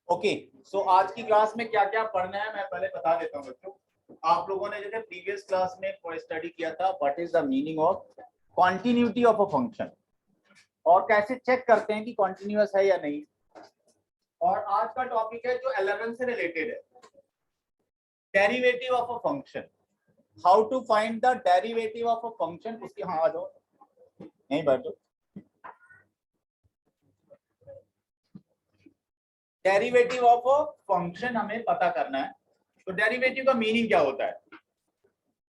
Okay, सो आज की class में क्या क्या पढ़ना है मैं पहले बता देता हूँ बच्चों। आप लोगों ने जैसे प्रीवियस क्लास में स्टडी किया था what is the meaning of continuity of a function और कैसे चेक करते हैं कि कॉन्टिन्यूअस है या नहीं। और आज का टॉपिक है जो 11 से रिलेटेड है, derivative of a function, how to find the derivative of a function. उसकी हाँ आ जाओ, नहीं बैठो। डेरिवेटिव ऑफ अ फंक्शन हमें पता करना है। तो डेरिवेटिव का मीनिंग क्या होता है?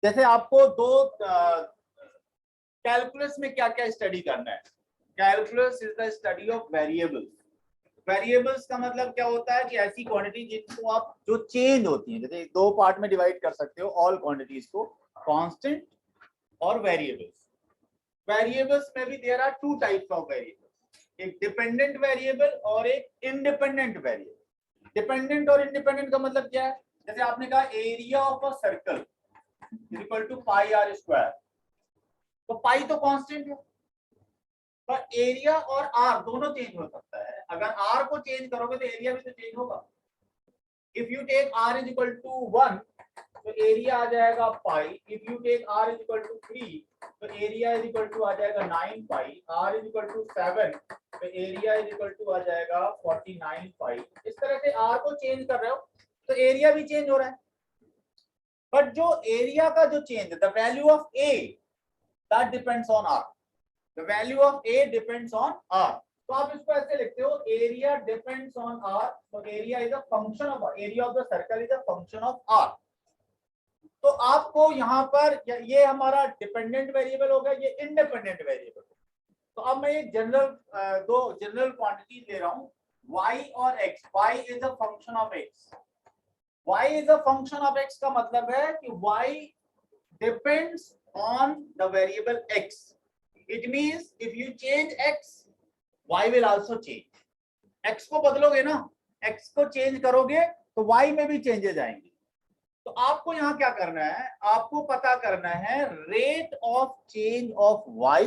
जैसे आपको दो कैलकुलस में क्या क्या स्टडी करना है। Calculus is the study of variables. Variables का मतलब क्या होता है कि ऐसी क्वांटिटी जिनको आप जो चेंज होती है, जैसे दो पार्ट में डिवाइड कर सकते हो ऑल क्वांटिटीज को, कांस्टेंट और वेरिएबल्स। वेरिएबल्स में भी there are two types of variables, एक डिपेंडेंट वेरिएबल और एक इंडिपेंडेंट वेरिएबल। डिपेंडेंट और इंडिपेंडेंट का मतलब क्या है? जैसे आपने कहा area of a circle equal to pi r square, तो पाई तो कांस्टेंट है, पर एरिया और आर दोनों चेंज हो सकता है। अगर आर को चेंज करोगे तो एरिया भी तो चेंज होगा। If you take r is equal to 1 तो एरिया आ जाएगा pi. If you take r is equal to 3 तो एरिया इज इक्वल टू आ जाएगा 9 pi. R is equal to 7 तो एरिया इज इक्वल टू आ जाएगा 49 पाई। इस तरह से आर को चेंज कर रहे हो तो एरिया भी चेंज हो रहा है। बट जो एरिया का जो change, the value of a, that depends on r. The value of A depends on R. तो आप इसको ऐसे लिखते हो, area depends on R. So area is a function of area of the circle is a function of R. तो आपको यहाँ पर ये हमारा डिपेंडेंट वेरिएबल होगा, ये इंडिपेंडेंट वेरिएबल। तो अब मैं दो जनरल क्वांटिटी ले रहा हूँ, y और x. y is a function of x. y is a function of x का मतलब है कि y depends on the variable x. It means if you change x, y will also change. x को बदलोगे ना, x को change करोगे तो y में भी चेंजेस आएंगे। तो आपको यहाँ क्या करना है, आपको पता करना है rate of change of y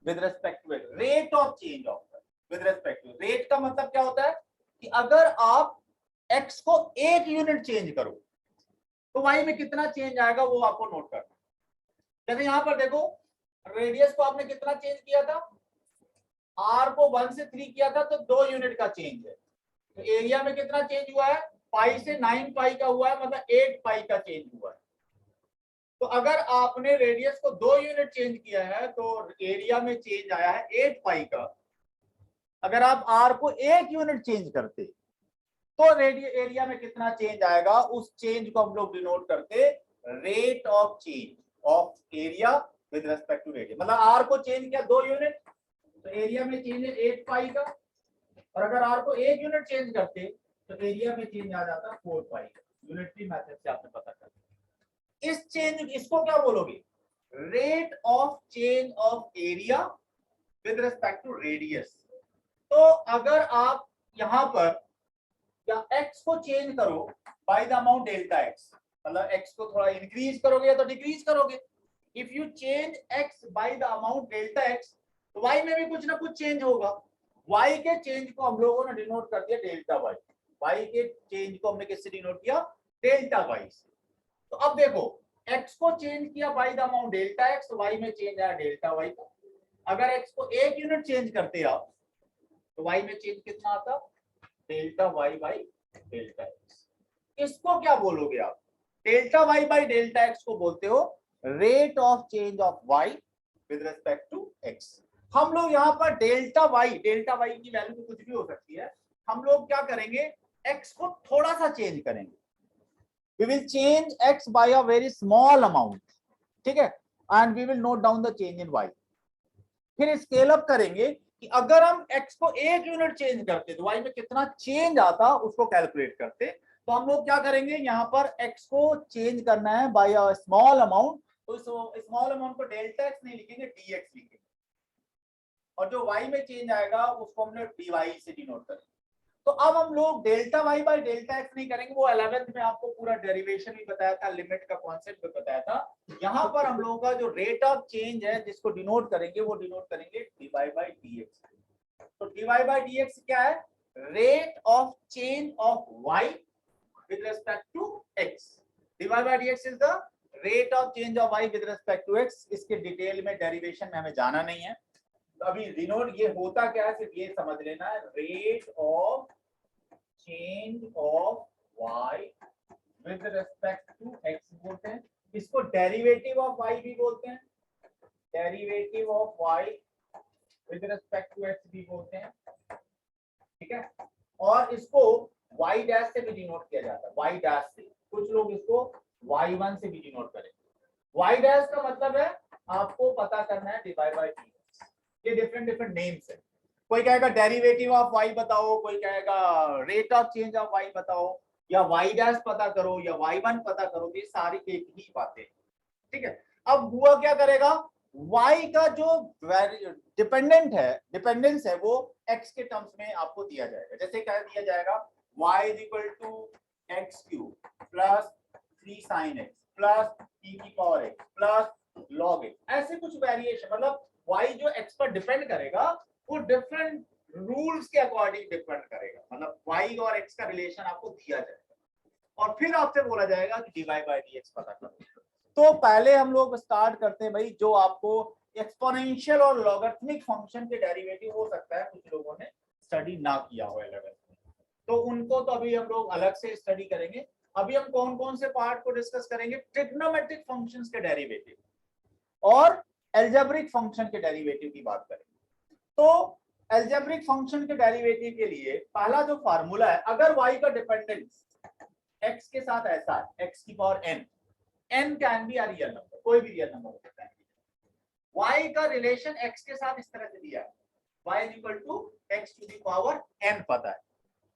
with respect to x। Rate of change of with respect to, rate का मतलब क्या होता है कि अगर आप x को एक यूनिट चेंज करो तो y में कितना चेंज आएगा वो आपको नोट करना है। जैसे यहाँ पर देखो, रेडियस को आपने कितना चेंज किया था, आर को 1 से 3 किया था तो 2 यूनिट का चेंज है। तो एरिया में कितना चेंज हुआ है, पाई से 9 पाई का हुआ है, मतलब 8 पाई का चेंज हुआ है। तो अगर आपने रेडियस को 2 यूनिट चेंज किया है तो एरिया में चेंज आया है 8 पाई का। अगर आप आर को 1 यूनिट चेंज करते तो एरिया में कितना चेंज आएगा, उस चेंज को हम लोग डिनोट करते rate of change of area with respect to radius. मतलब आर को चेंज किया 2 यूनिट तो एरिया में चेंज है 8 पाई का, और अगर आर को 1 यूनिट चेंज करते तो एरिया में चेंज आ जाता 4 पाई का। यूनिटरी मेथड से आपने पता कर, इस चेंज, इसको क्या बोलोगे, rate of change of area with respect to radius. तो अगर आप यहाँ पर या x को चेंज करो by the amount delta x, मतलब x को थोड़ा इंक्रीज करोगे या तो डिक्रीज करोगे। If you change x by the amount delta x तो y में भी कुछ ना कुछ चेंज होगा। y के चेंज को हम लोगों ने डिनोट कर दिया डेल्टा y। y के चेंज को हमने किससे डिनोट किया, डेल्टा y से। तो अब देखो, x को चेंज किया by the amount delta x तो y में चेंज आया डेल्टा y का। अगर x को 1 यूनिट चेंज करते आप तो y में चेंज कितना आता, delta y by delta x। इसको क्या बोलोगे आप, delta y by delta x को बोलते हो rate of change of y with respect to x। हम लोग यहाँ पर डेल्टा y की वैल्यू तो कुछ भी हो सकती है, हम लोग क्या करेंगे, x को थोड़ा सा चेंज करेंगे। We will change x by a very small amount, ठीक है, and we will note down the change in y। फिर स्केल अप करेंगे कि अगर हम x को 1 यूनिट चेंज करते तो y में कितना चेंज आता उसको कैलकुलेट करते। तो हम लोग क्या करेंगे, यहाँ पर x को चेंज करना है बाय अ स्मॉल अमाउंट, तो स्मॉल अमाउंट को डेल्टा x नहीं लिखेंगे, dx लिखेंगे, और जो y में चेंज आएगा उसको हमने dy से डिनोट करेंगे। तो अब हम लोग delta y by delta x नहीं करेंगे, वो 11th में आपको पूरा डेरिवेशन भी बताया था, लिमिट का कॉन्सेप्ट भी बताया था। यहाँ पर हम लोगों का जो रेट ऑफ चेंज है जिसको डिनोट करेंगे वो डिनोट करेंगे dy बाय dx। तो dy बाय dx क्या है, rate of change of y with respect to x. dy by dx is the rate of change of y with respect to x. इसके detail में derivation में हमें जाना नहीं है, तो अभी डिनोट ये होता क्या है, सिर्फ ये समझ लेना है, rate of change of y with respect to x बोलते हैं। इसको डेरिवेटिव ऑफ y भी बोलते हैं, derivative of y with respect to x भी बोलते हैं, ठीक है। और इसको y डैश से भी डिनोट किया जाता है, y डैश से, कुछ लोग इसको y1 से भी डिनोट करेंगे। y डैश का मतलब है आपको पता करना है डिवाइड बाय dx, ये डिफरेंट डिफरेंट नेम्स है। कोई कहेगा डेरिवेटिव ऑफ y बताओ, कोई कहेगा rate of change of y बताओ, या y डैश पता करो, या y1 पता करो, ये सारी एक ही बातें, ठीक है। अब हुआ क्या करेगा, y का जो डिपेंडेंट है, डिपेंडेंस है, वो x के टर्म्स में आपको दिया जाएगा। जैसे क्या दिया जाएगा, y is equal to x cube plus 3 sin x plus e की power x plus log x, ऐसे कुछ वेरिएशन, मतलब y जो x पर डिपेंड करेगा वो डिफरेंट रूल्स के अकॉर्डिंग डिपेंड करेगा, मतलब y और x का रिलेशन आपको दिया जाएगा और फिर आपसे बोला जाएगा कि dy by dx पता करो। तो पहले हम लोग स्टार्ट करते हैं भाई, जो आपको एक्सपोनेंशियल और लॉगरिथमिक फंक्शन के डेरिवेटिव हो सकता है कुछ लोगों ने स्टडी ना किया हो 11th में, तो उनको तो अभी हम लोग अलग से स्टडी करेंगे। अभी हम कौन कौन से पार्ट को डिस्कस करेंगे, ट्रिग्नोमेट्रिक फंक्शंस के डेरिवेटिव और अलजेब्रिक फंक्शन के डेरिवेटिव की बात करेंगे। तो अलजेब्रिक फंक्शन के डेरिवेटिव के लिए पहला जो फार्मूला है, अगर y का डिपेंडेंस x के साथ ऐसा है, x की power n, n can be a real number, कोई भी रियल नंबर हो सकता है, y का रिलेशन x के साथ इस तरह से दिया है, y is equal to x to the power n पता है,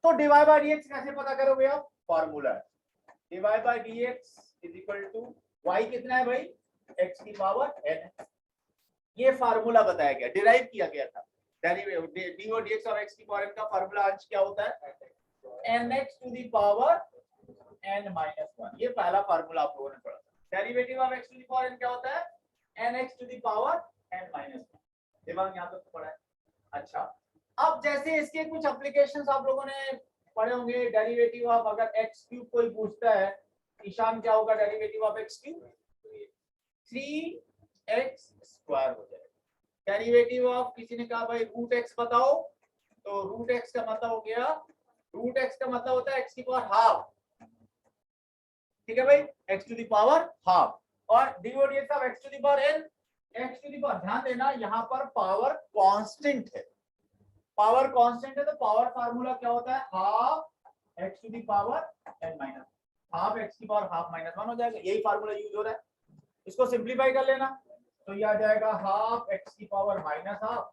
तो डिवाइड बाय dx कैसे पता करोगे आप, फार्मूला है divide by dx is equal to y कितना है भाई, x की पावर n, ये फार्मूला बताया गया, डिराइव किया गया था। डेरिवेटिव dx और x की पावर n का फार्मूला अंश क्या होता है, nx to the power n minus 1, ये पहला फार्मूला आप लोगों ने पढ़ा था। Derivative of x to the power n क्या होता है, nx to the power n minus 1, दिमाग यहाँ तक पढ़ा है। अच्छा, अब जैसे इसके कुछ एप्लीकेशंस आप लोगों ने पढ़े होंगे, डेरिवेटिव ऑफ अगर x क्यूब कोई पूछता है, ईशान क्या होगा derivative of x cube, 3x square हो जाएगा। डेरिवेटिव ऑफ किसी ने कहा भाई रूट x बताओ, तो रूट x का मतलब हो गया, रूट x का मतलब होता है x की पावर हाफ, ठीक है भाई, x to the power half, और dx of x to the power n, x to the power, ध्यान देना यहाँ पर पावर कांस्टेंट है, पावर कांस्टेंट है, तो पावर फार्मूला क्या होता है, half x to the power n minus, half x की पावर हाफ माइनस 1 हो जाएगा, यही फार्मूला यूज हो रहा है। इसको सिंपलीफाई कर लेना, तो ये आ जाएगा हाफ x की पावर माइनस हाफ,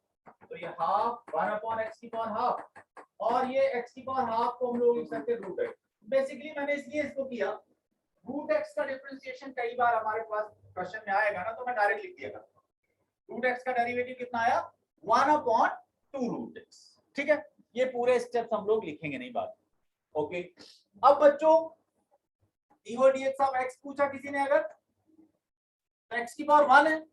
तो ये हाफ 1 अपॉन x की पावर हाफ, और ये x की पावर हाफ को हम लोग लिख सकते हैं रूट x। बेसिकली मैंने इसलिए इसको किया, रूट x का डिफरेंशिएशन कई बार हमारे पास क्वेश्चन में आएगा ना, तो मैं डायरेक्ट लिख दिया था, रूट x का डेरिवेटिव कितना आया, 1 अपॉन 2 रूट x, ठीक है। ये पूरे स्टेप्स हम लोग लिखेंगे नहीं बात, ओके। अब बच्चों dx ऑफ x पूछा किसी ने, अगर x की पावर 1 है,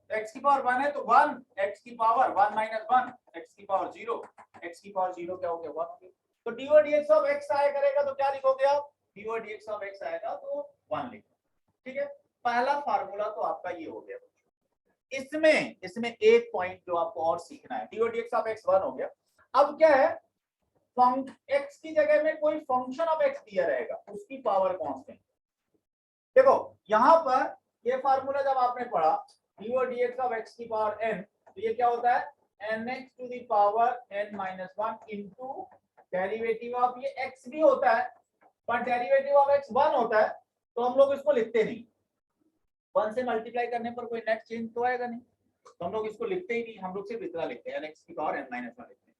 x की पावर 1 है तो 1, x की पावर 1 माइनस 1, x की पावर 0, x की पावर 0 क्या हो गया, 1, तो dx ऑफ x आया करेगा तो क्या लिखोगे आप, dx ऑफ x आएगा तो 1 लिखो, ठीक है। पहला फार्मूला तो आपका ये हो गया। इसमें एक पॉइंट जो आपको और सीखना है, dx ऑफ x 1 हो गया। अब क्या है, x की जगह में कोई फंक्शन ऑफ x दिया रहेगा, उसकी पावर कांस्टेंट। देखो यहां पर ये फार्मूला जब आपने पढ़ा, dx ऑफ x की पावर n, तो ये क्या होता है, nx to the power n minus 1 into derivative of, ये x भी होता है पर डेरिवेटिव ऑफ x 1 होता है, तो हम लोग इसको लिखते नहीं, 1 से मल्टीप्लाई करने पर कोई नेट चेंज तो आएगा नहीं, तो हम लोग इसको लिखते ही नहीं, हम लोग सिर्फ इतना लिखते हैं, nx की पावर n माइनस 1 लिखते हैं।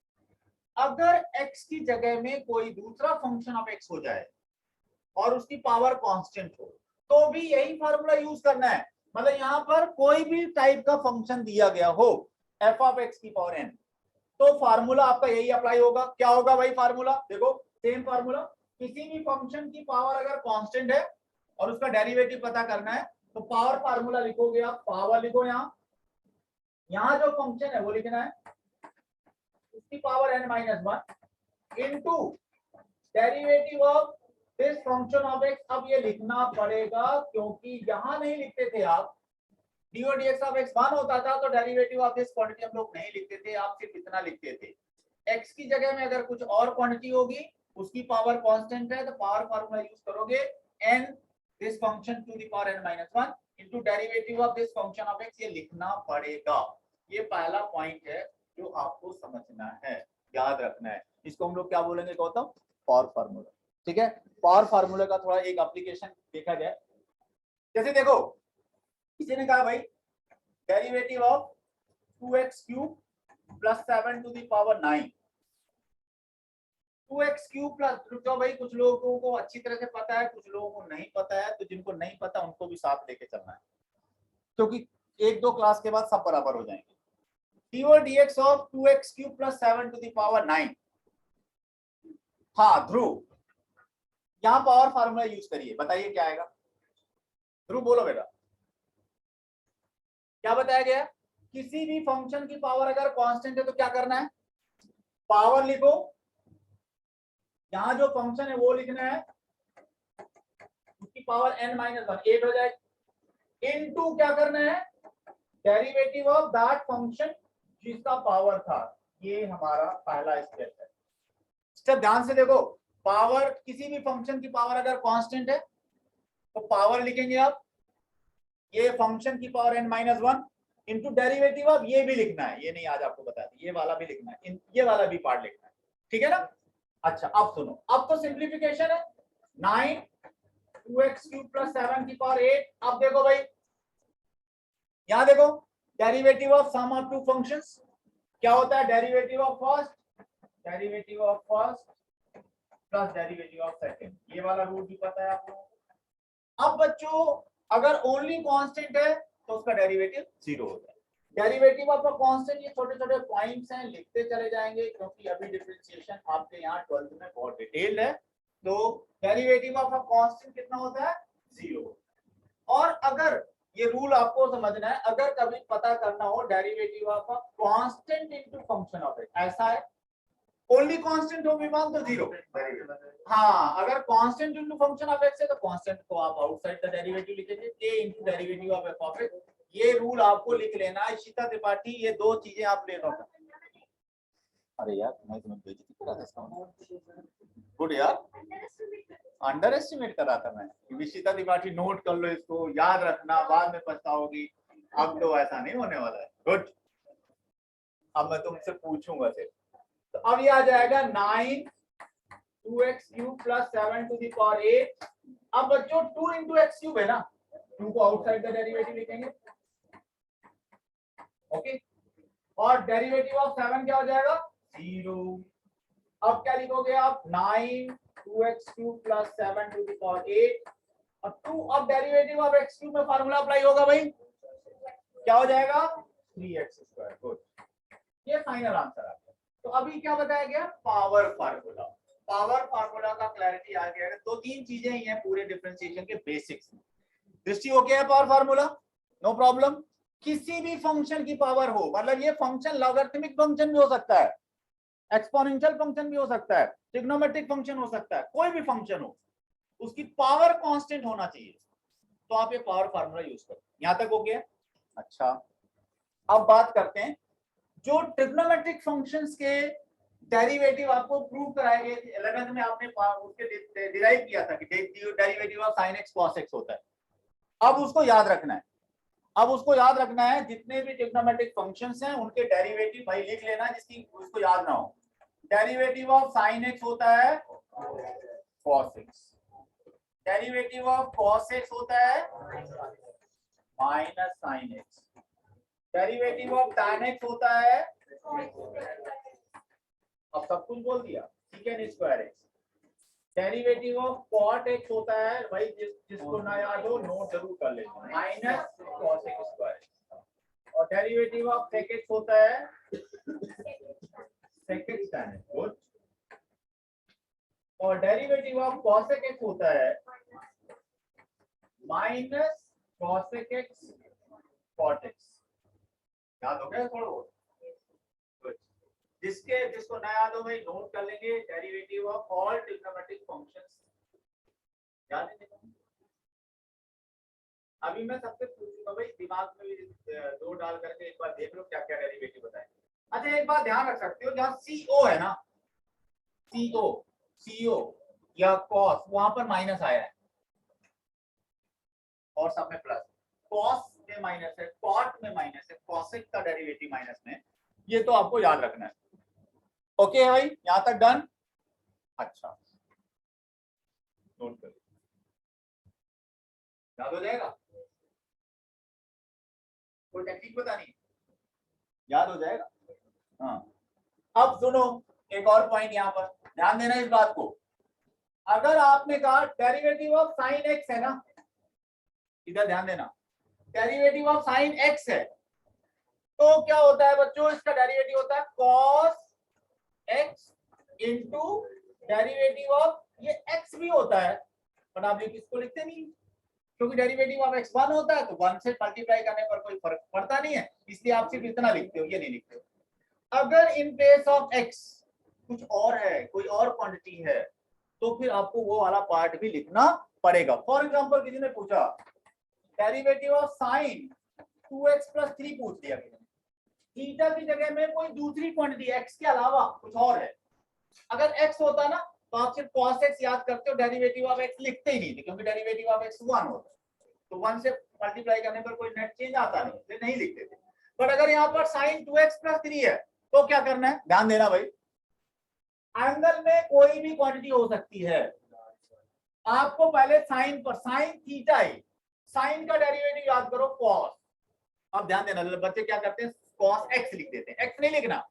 अगर x की जगह में कोई दूसरा फंक्शन ऑफ x हो जाए और उसकी पावर कांस्टेंट हो, तो भी यही फार्मूला यूज करना है, मतलब यहाँ पर कोई भी टाइप का फंक्शन दिया गया हो f ऑफ x की पावर n, तो फार्मूला आपका यही अप्लाई होगा। क्या होगा भाई फार्मूला, देखो सेम फार्मूला, किसी भी फंक्शन की पावर अगर कांस्टेंट है और उसका डेरिवेटिव पता करना है, तो पावर फार्मूला लिखोगे आप, पावर लिखो, यहाँ जो फंक्शन है वो लिखना है, उसकी power n minus 1 into derivative of this function of x. अब ये लिखना पड़ेगा क्योंकि यहां नहीं लिखते थे आप, डी और dx ऑफ x 1 होता था तो डेरिवेटिव ऑफ दिस क्वांटिटी हम लोग नहीं लिखते थे, आप सिर्फ इतना लिखते थे। x की जगह में अगर कुछ और क्वांटिटी होगी, उसकी पावर कांस्टेंट है, तो पावर फार्मूला यूज करोगे n this function to the power n-1 into derivative of this function of x। ये लिखना पड़ेगा। ये पहला पॉइंट है जो आपको समझना है, याद रखना है। इसको हम लोग क्या बोलेंगे गौतम? Power formula. ठीक है, पावर फार्मूला का थोड़ा एक एप्लीकेशन देखा जाए। जैसे देखो, किसी ने कहा भाई derivative of 2x cube plus 7 to the power 9। 2x cube plus, रुको भाई, कुछ लोगों को अच्छी तरह से पता है, कुछ लोगों को नहीं पता है, तो जिनको नहीं पता उनको भी साथ लेके चलना है, क्योंकि एक दो क्लास के बाद सब बराबर हो जाएंगे। डी और dx of 2x cube plus 7 to the power 9। हाँ ध्रुव, यहाँ पावर फार्मूला यूज करिए, बताइए क्या आएगा? ध्रुव बोलो बेटा, क्या बताया गया? किसी भी फंक्शन की पावर अगर कांस्टेंट है तो क्या करना है? पावर लिखो, यहां जो फंक्शन है वो लिखना है, उसकी पावर n-1 8 हो जाएगी, इनटू क्या करना है? डेरिवेटिव ऑफ दैट फंक्शन जिसका पावर था। ये हमारा पहला स्टेप है। स्टेप ध्यान से देखो, पावर, किसी भी फंक्शन की पावर अगर कांस्टेंट है तो पावर लिखेंगे आप, ये फंक्शन की power n-1 into derivative of, ये भी लिखना है, ये नहीं आज आपको बता दी, ये वाला भी लिखना है, ये वाला भी पार्ट लिखना है। ठीक है ना? अच्छा अब सुनो, अब तो सिंप्लीफिकेशन है। 9 2x क्यूब प्लस 7 की पावर 8। अब देखो भाई, यहां देखो, derivative of sum of two functions क्या होता है? Derivative of first plus derivative of second. ये वाला रूल भी पता है आपको। अब बच्चों, अगर ओनली कांस्टेंट है तो उसका डेरिवेटिव 0 होता है। डेरिवेटिव ऑफ अ कांस्टेंट, ये छोटे छोटे पॉइंट्स हैं, लिखते चले जाएंगे क्योंकि अभी डिफरेंशिएशन आपके यहाँ 12th में बहुत डिटेल्ड है। तो डेरिवेटिव ऑफ अ कांस्टेंट कितना होता है? 0। और अगर ये रूल आपको समझना है, अगर कभी पता करना हो derivative of a constant into function of x, ऐसा है ओनली कांस्टेंट हो विमान तो 0। हाँ, अगर constant into function of x है तो कांस्टेंट को आप आउटसाइड द डेरिवेटिव लिखेंगे, a into derivative of F of x. ये रूल आपको लिख लेना है इशिता त्रिपाठी, ये दो चीजें आप ले लो। अरे यार मैं तुम्हें बेइज्जती करा देता। गुड यार, अंडर एस्टिमेट करा था मैं। इशिता त्रिपाठी नोट कर लो इसको, याद रखना, बाद में पछताओगी। अब तो ऐसा नहीं होने वाला है। गुड, अब मैं तुमसे पूछूंगा सिर्फ। तो अब ये आ जाएगा 9 2x cube plus 7 to the power 8। अब बच्चों 2 इंटू एक्स क्यूब है ना, 2 को आउटसाइड द डेरिवेटिव लिखेंगे। ओके, और डेरिवेटिव ऑफ 7 क्या हो जाएगा? 0। अब क्या लिखोगे आप? 9 2x cube plus 7 to the power 8 और 2। अब डेरिवेटिव ऑफ x क्यूब में फार्मूला अप्लाई होगा भाई, क्या हो जाएगा? 3x²। गुड, ये फाइनल आंसर आ गया। तो अभी क्या बताया गया? Power formula. पावर फार्मूला का क्लैरिटी आ गया है। दो तीन चीजें ही हैं पूरे डिफरेंशिएशन के बेसिक्स में। दृष्टि हो गया है पावर फार्मूला, नो प्रॉब्लम। किसी भी फंक्शन की पावर हो, मतलब ये फंक्शन लॉगरिथमिक फंक्शन भी हो सकता है, एक्सपोनेंशियल फंक्शन भी हो सकता है, ट्रिग्नोमेट्रिक फंक्शन हो सकता है, कोई भी फंक्शन हो, उसकी पावर कांस्टेंट होना चाहिए, तो आप ये पावर फार्मूला यूज करो। यहां तक हो गया? अच्छा, अब बात करते हैं जो ट्रिग्नोमेट्रिक फंक्शंस के डेरिवेटिव आपको प्रूव कराए गए थे 11th में, आपने उसके डिराइव किया था कि derivative of sin x cos x होता है। अब उसको याद रखना है, अब उसको याद रखना है, जितने भी ट्रिग्नोमेट्रिक फंक्शंस हैं उनके डेरिवेटिव भाई लिख लेना, जिसकी उसको याद ना हो। डेरिवेटिव ऑफ sin x होता है cos x, derivative of cos x होता है minus sin x, derivative of tan x होता है, अब सब कुछ बोल दिया, secant square x। Derivative of cot x होता है भाई, जिसको ना याद हो नोट जरूर कर लेना, माइनस cos x स्क्वायर। और डेरिवेटिव ऑफ sec x होता है sec x tan x। Good, और डेरिवेटिव ऑफ cos x होता है minus cos x cot x। याद हो गया थोड़ा बहुत? जिसको ना याद हो भाई नोट कर लेंगे, derivative of all trigonometric functions याद है। अभी मैं सबसे पूछूंगा भाई, दिमाग में भी दो डाल करके एक बार देख लो क्या क्या डेरिवेटिव बताए। अच्छा एक बात ध्यान रख सकते हो, जहाँ CO है ना, CO या कॉस, वहां पर माइनस आया है और सब में प्लस। कॉस में माइनस है, कॉट में माइनस है, कॉसेक का डेरिवेटिव माइनस में, ये तो आपको याद रखना है। ओके है भाई, यहां तक डन। अच्छा नोट कर, याद हो जाएगा, कोई टेक्निक पता नहीं, याद हो जाएगा। हाँ अब सुनो एक और पॉइंट, यहाँ पर ध्यान देना इस बात को। अगर आपने कहा डेरिवेटिव ऑफ साइन एक्स है ना, इधर ध्यान देना, डेरिवेटिव ऑफ साइन एक्स है, तो क्या होता है बच्चों, इसका डेरिवेटिव होता है cos x into derivative of, ये एक्स भी होता है पर आप इसको लिखते नहीं, क्योंकि डेरिवेटिव ऑफ एक्स 1 होता है, तो 1 से मल्टीप्लाई करने पर कोई फर्क पड़ता नहीं है, इसलिए आप सिर्फ इतना लिखते हो, ये नहीं लिखते हो। अगर इन प्लेस ऑफ एक्स कुछ और है, कोई और क्वांटिटी है, तो फिर आपको वो वाला पार्ट भी लिखना पड़ेगा। फॉर एग्जांपल किसी ने पूछा डेरिवेटिव ऑफ साइन 2x + 3 पूछ दिया, थीटा की जगह में कोई दूसरी क्वांटिटी x के अलावा कुछ और है, अगर x होता ना तो आप सिर्फ cos x याद करते हो, डेरिवेटिव ऑफ x लिखते ही नहीं थे, क्योंकि डेरिवेटिव ऑफ x 1 होता है, तो 1 से मल्टीप्लाई करने पर कोई नेट चेंज आता नहीं, इसलिए नहीं लिखते थे। बट अगर यहाँ पर sin 2x + 3 है, तो क्या करना है, ध्यान देना भाई, एंगल में कोई भी क्वांटिटी हो सकती है, आपको पहले साइन पर, साइन थीटा ही, साइन का डेरिवेटिव याद करो cos। अब ध्यान देना, बच्चे क्या करते हैं cos x लिख देते हैं, x नहीं लिखना,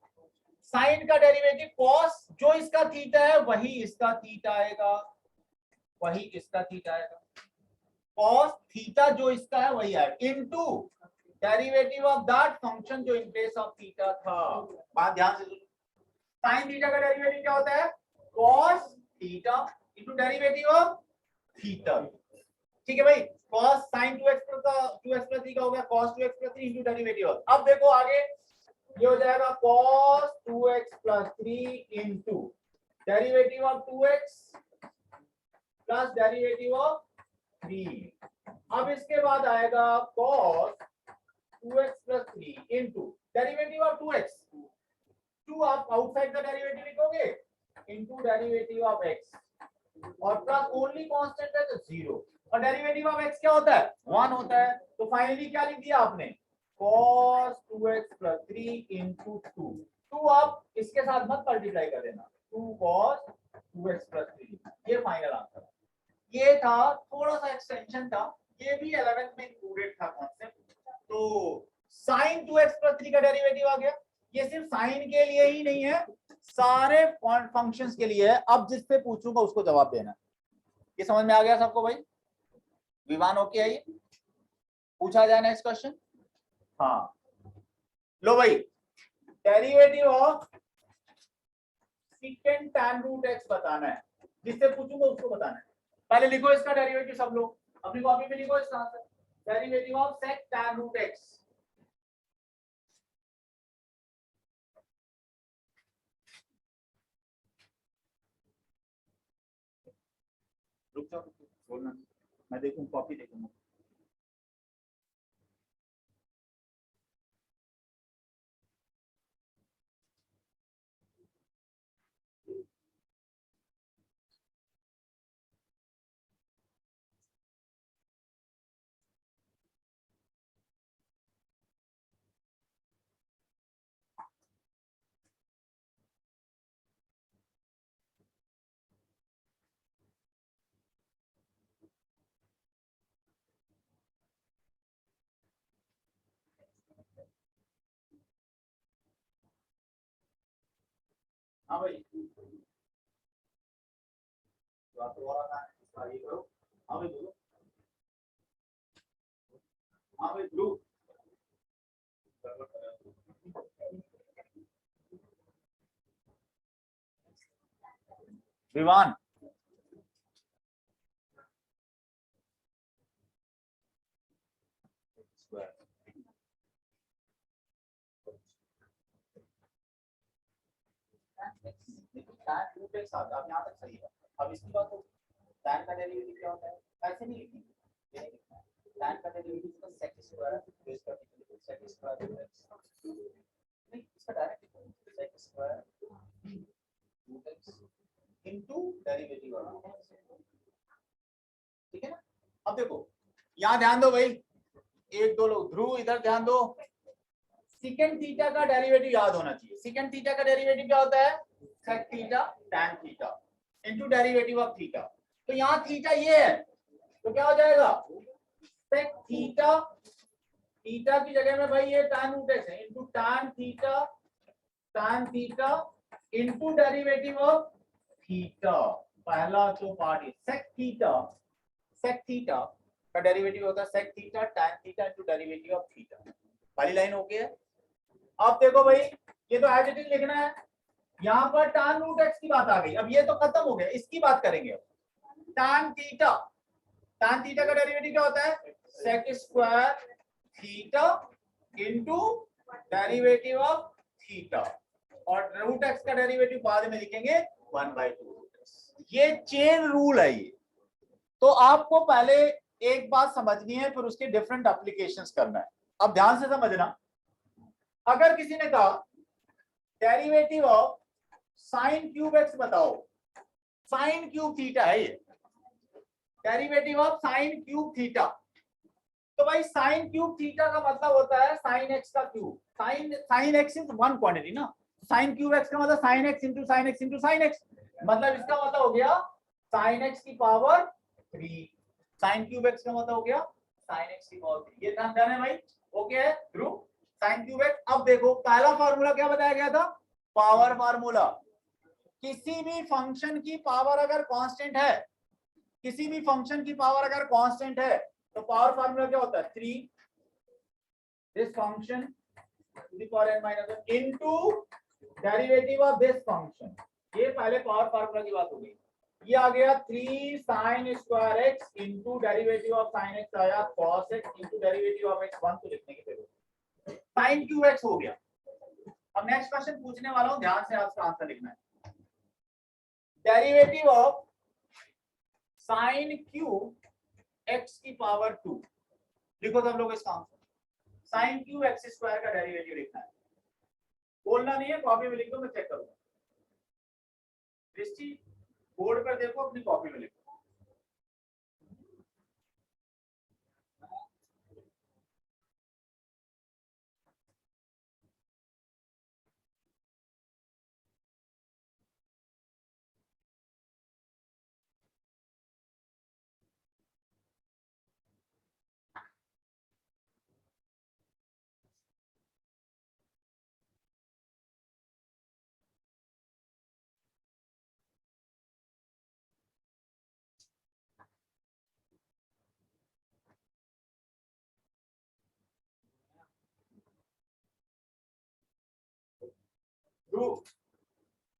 साइन का डेरिवेटिव cos, जो इसका थीटा है वही इसका थीटा आएगा, वही इसका थीटा आएगा, cos थीटा जो इसका है वही आएगा, into derivative of that function जो इन प्लेस ऑफ थीटा था। बात ध्यान से सुनो, साइन थीटा का डेरिवेटिव क्या होता है, cos theta into derivative of theta, ठीक है भाई, cos sin 2x + 3 का हो गया cos 2x + 3 इनटू डेरिवेटिव। अब देखो आगे ये हो जाएगा cos 2x + 3 into derivative of 2x plus derivative of 3। अब इसके बाद आएगा cos 2x + 3 into derivative of 2x, 2 आप आउटसाइड का डेरिवेटिव लिखोगे, इनटू डेरिवेटिव ऑफ x, और प्लस ओनली कांस्टेंट है तो 0, और डेरिवेटिव ऑफ x क्या होता है, 1 होता है, तो फाइनली क्या लिख दिया आपने, cos 2x + 3 इनटू 2, 2 आप इसके साथ मत मल्टीप्लाई कर देना, 2 cos 2x + 3, ये फाइनल आंसर। ये था थोड़ा सा एक्सटेंशन था, ये भी 11th में इंक्लूडेड था कॉन्सेप्ट। तो sin 2x + 3 का डेरिवेटिव आ गया, ये सिर्फ साइन के लिए ही नहीं है, सारे फंक्शंस के लिए है। अब जिससे पूछूंगा उसको जवाब देना। ये समझ में आ गया सबको भाई, विवान ओके है, ये पूछा जाए नेक्स्ट क्वेश्चन। हाँ लो भाई, derivative of second tan √x बताना है, जिससे पूछूंगा उसको बताना है। पहले लिखो इसका डेरिवेटिव, सब लोग अपनी कॉपी में लिखो इसका answer, derivative of sec tan √x। रुक जाओ, बोलना, मैं देखूं कॉपी देखूंगा। हाँ भाई, तो आप दोबारा ना ये करो। हाँ भाई बोलो। हाँ भाई blue, Vivaan, tan root x आता है। अब यहाँ तक सही है। अब इसकी बात हो, tan का डेरिवेटिव क्या होता है? ऐसे नहीं लिखेंगे, ये नहीं लिखना है। tan का डेरिवेटिव का sec स्क्वायर तो इसका sec स्क्वायर नहीं, इसका direct sec square root x into derivative of, ठीक है ना। अब देखो यहाँ ध्यान दो भाई, एक दो लोग, ध्रुव इधर ध्यान दो, सेकंड थीटा का डेरिवेटिव याद होना चाहिए। सेकंड थीटा का डेरिवेटिव क्या होता है? sec theta tan theta into derivative of theta. तो यहाँ थीटा ये है तो क्या हो जाएगा? sec थीटा, थीटा की जगह में भाई ये tan रूट एक्स है into tan theta into derivative of theta. पहला जो पार्ट है sec थीटा का डेरिवेटिव होता है sec theta tan theta into derivative of theta. पहली लाइन ओके है। अब देखो भाई ये तो एज इट इज लिखना है, यहाँ पर tan रूट एक्स की बात आ गई। अब ये तो खत्म हो गया, इसकी बात करेंगे। tan थीटा का डेरिवेटिव क्या होता है? sec square theta into derivative of theta, और रूट एक्स का डेरिवेटिव बाद में लिखेंगे 1/2। ये चेन रूल है ये। तो आपको पहले एक बात समझनी है, फिर उसके डिफरेंट एप्लीकेशंस करना है। अब ध्यान से समझना, अगर किसी ने कहा derivative of sine cube x बताओ, साइन क्यूब थीटा है ये, derivative of sine cube theta. तो भाई साइन क्यूब थीटा का मतलब होता है साइन एक्स का cube. Sine x is one quantity ना, साइन क्यूब एक्स का मतलब sine x into sine x into sine x, मतलब इसका मतलब हो गया साइन एक्स की पावर 3। साइन क्यूब एक्स का मतलब हो गया साइन एक्स की पावर 3। ये ध्यान है भाई, ओके है ध्रुव? Sine cube x. अब देखो पहला फार्मूला क्या बताया गया था? Power formula. किसी भी फंक्शन की पावर अगर कांस्टेंट है, किसी भी फंक्शन की पावर अगर कांस्टेंट है तो पावर फार्मूला क्या होता है? 3 this function to the power n minus 1 into derivative of this function. ये पहले पावर फार्मूला की बात हो गई। ये आ गया 3 sin square x into derivative of sin x आया cos x into derivative of x 1 को लिखने की जरूरत। sin क्यूब x हो गया। अब नेक्स्ट क्वेश्चन पूछने वाला हूं, ध्यान से आपका आंसर लिखना है। Derivative of sin cube x की पावर 2 लिखो सब लोग इसका answer. sin cube x square का डेरिवेटिव लिखना है, बोलना नहीं है, कॉपी में लिख दो, मैं चेक करूंगा। दृष्टि बोर्ड पर देखो, अपनी कॉपी में लिखो।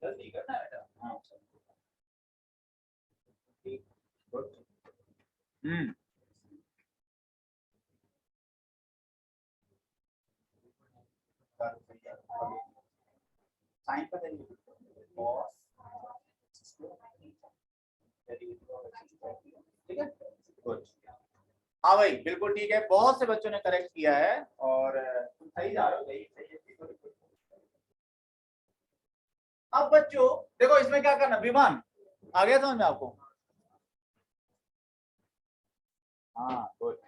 जल्दी करना बेटा। हाँ साइन का डेरिवेटिव cos, ठीक है, गुड। हाँ भाई बिल्कुल ठीक है, बहुत से बच्चों ने करेक्ट किया है और तुम सही जा रहे हो, सही सही है। अब बच्चों देखो इसमें क्या करना, विमान आ गया समझ में आपको? हाँ गुड,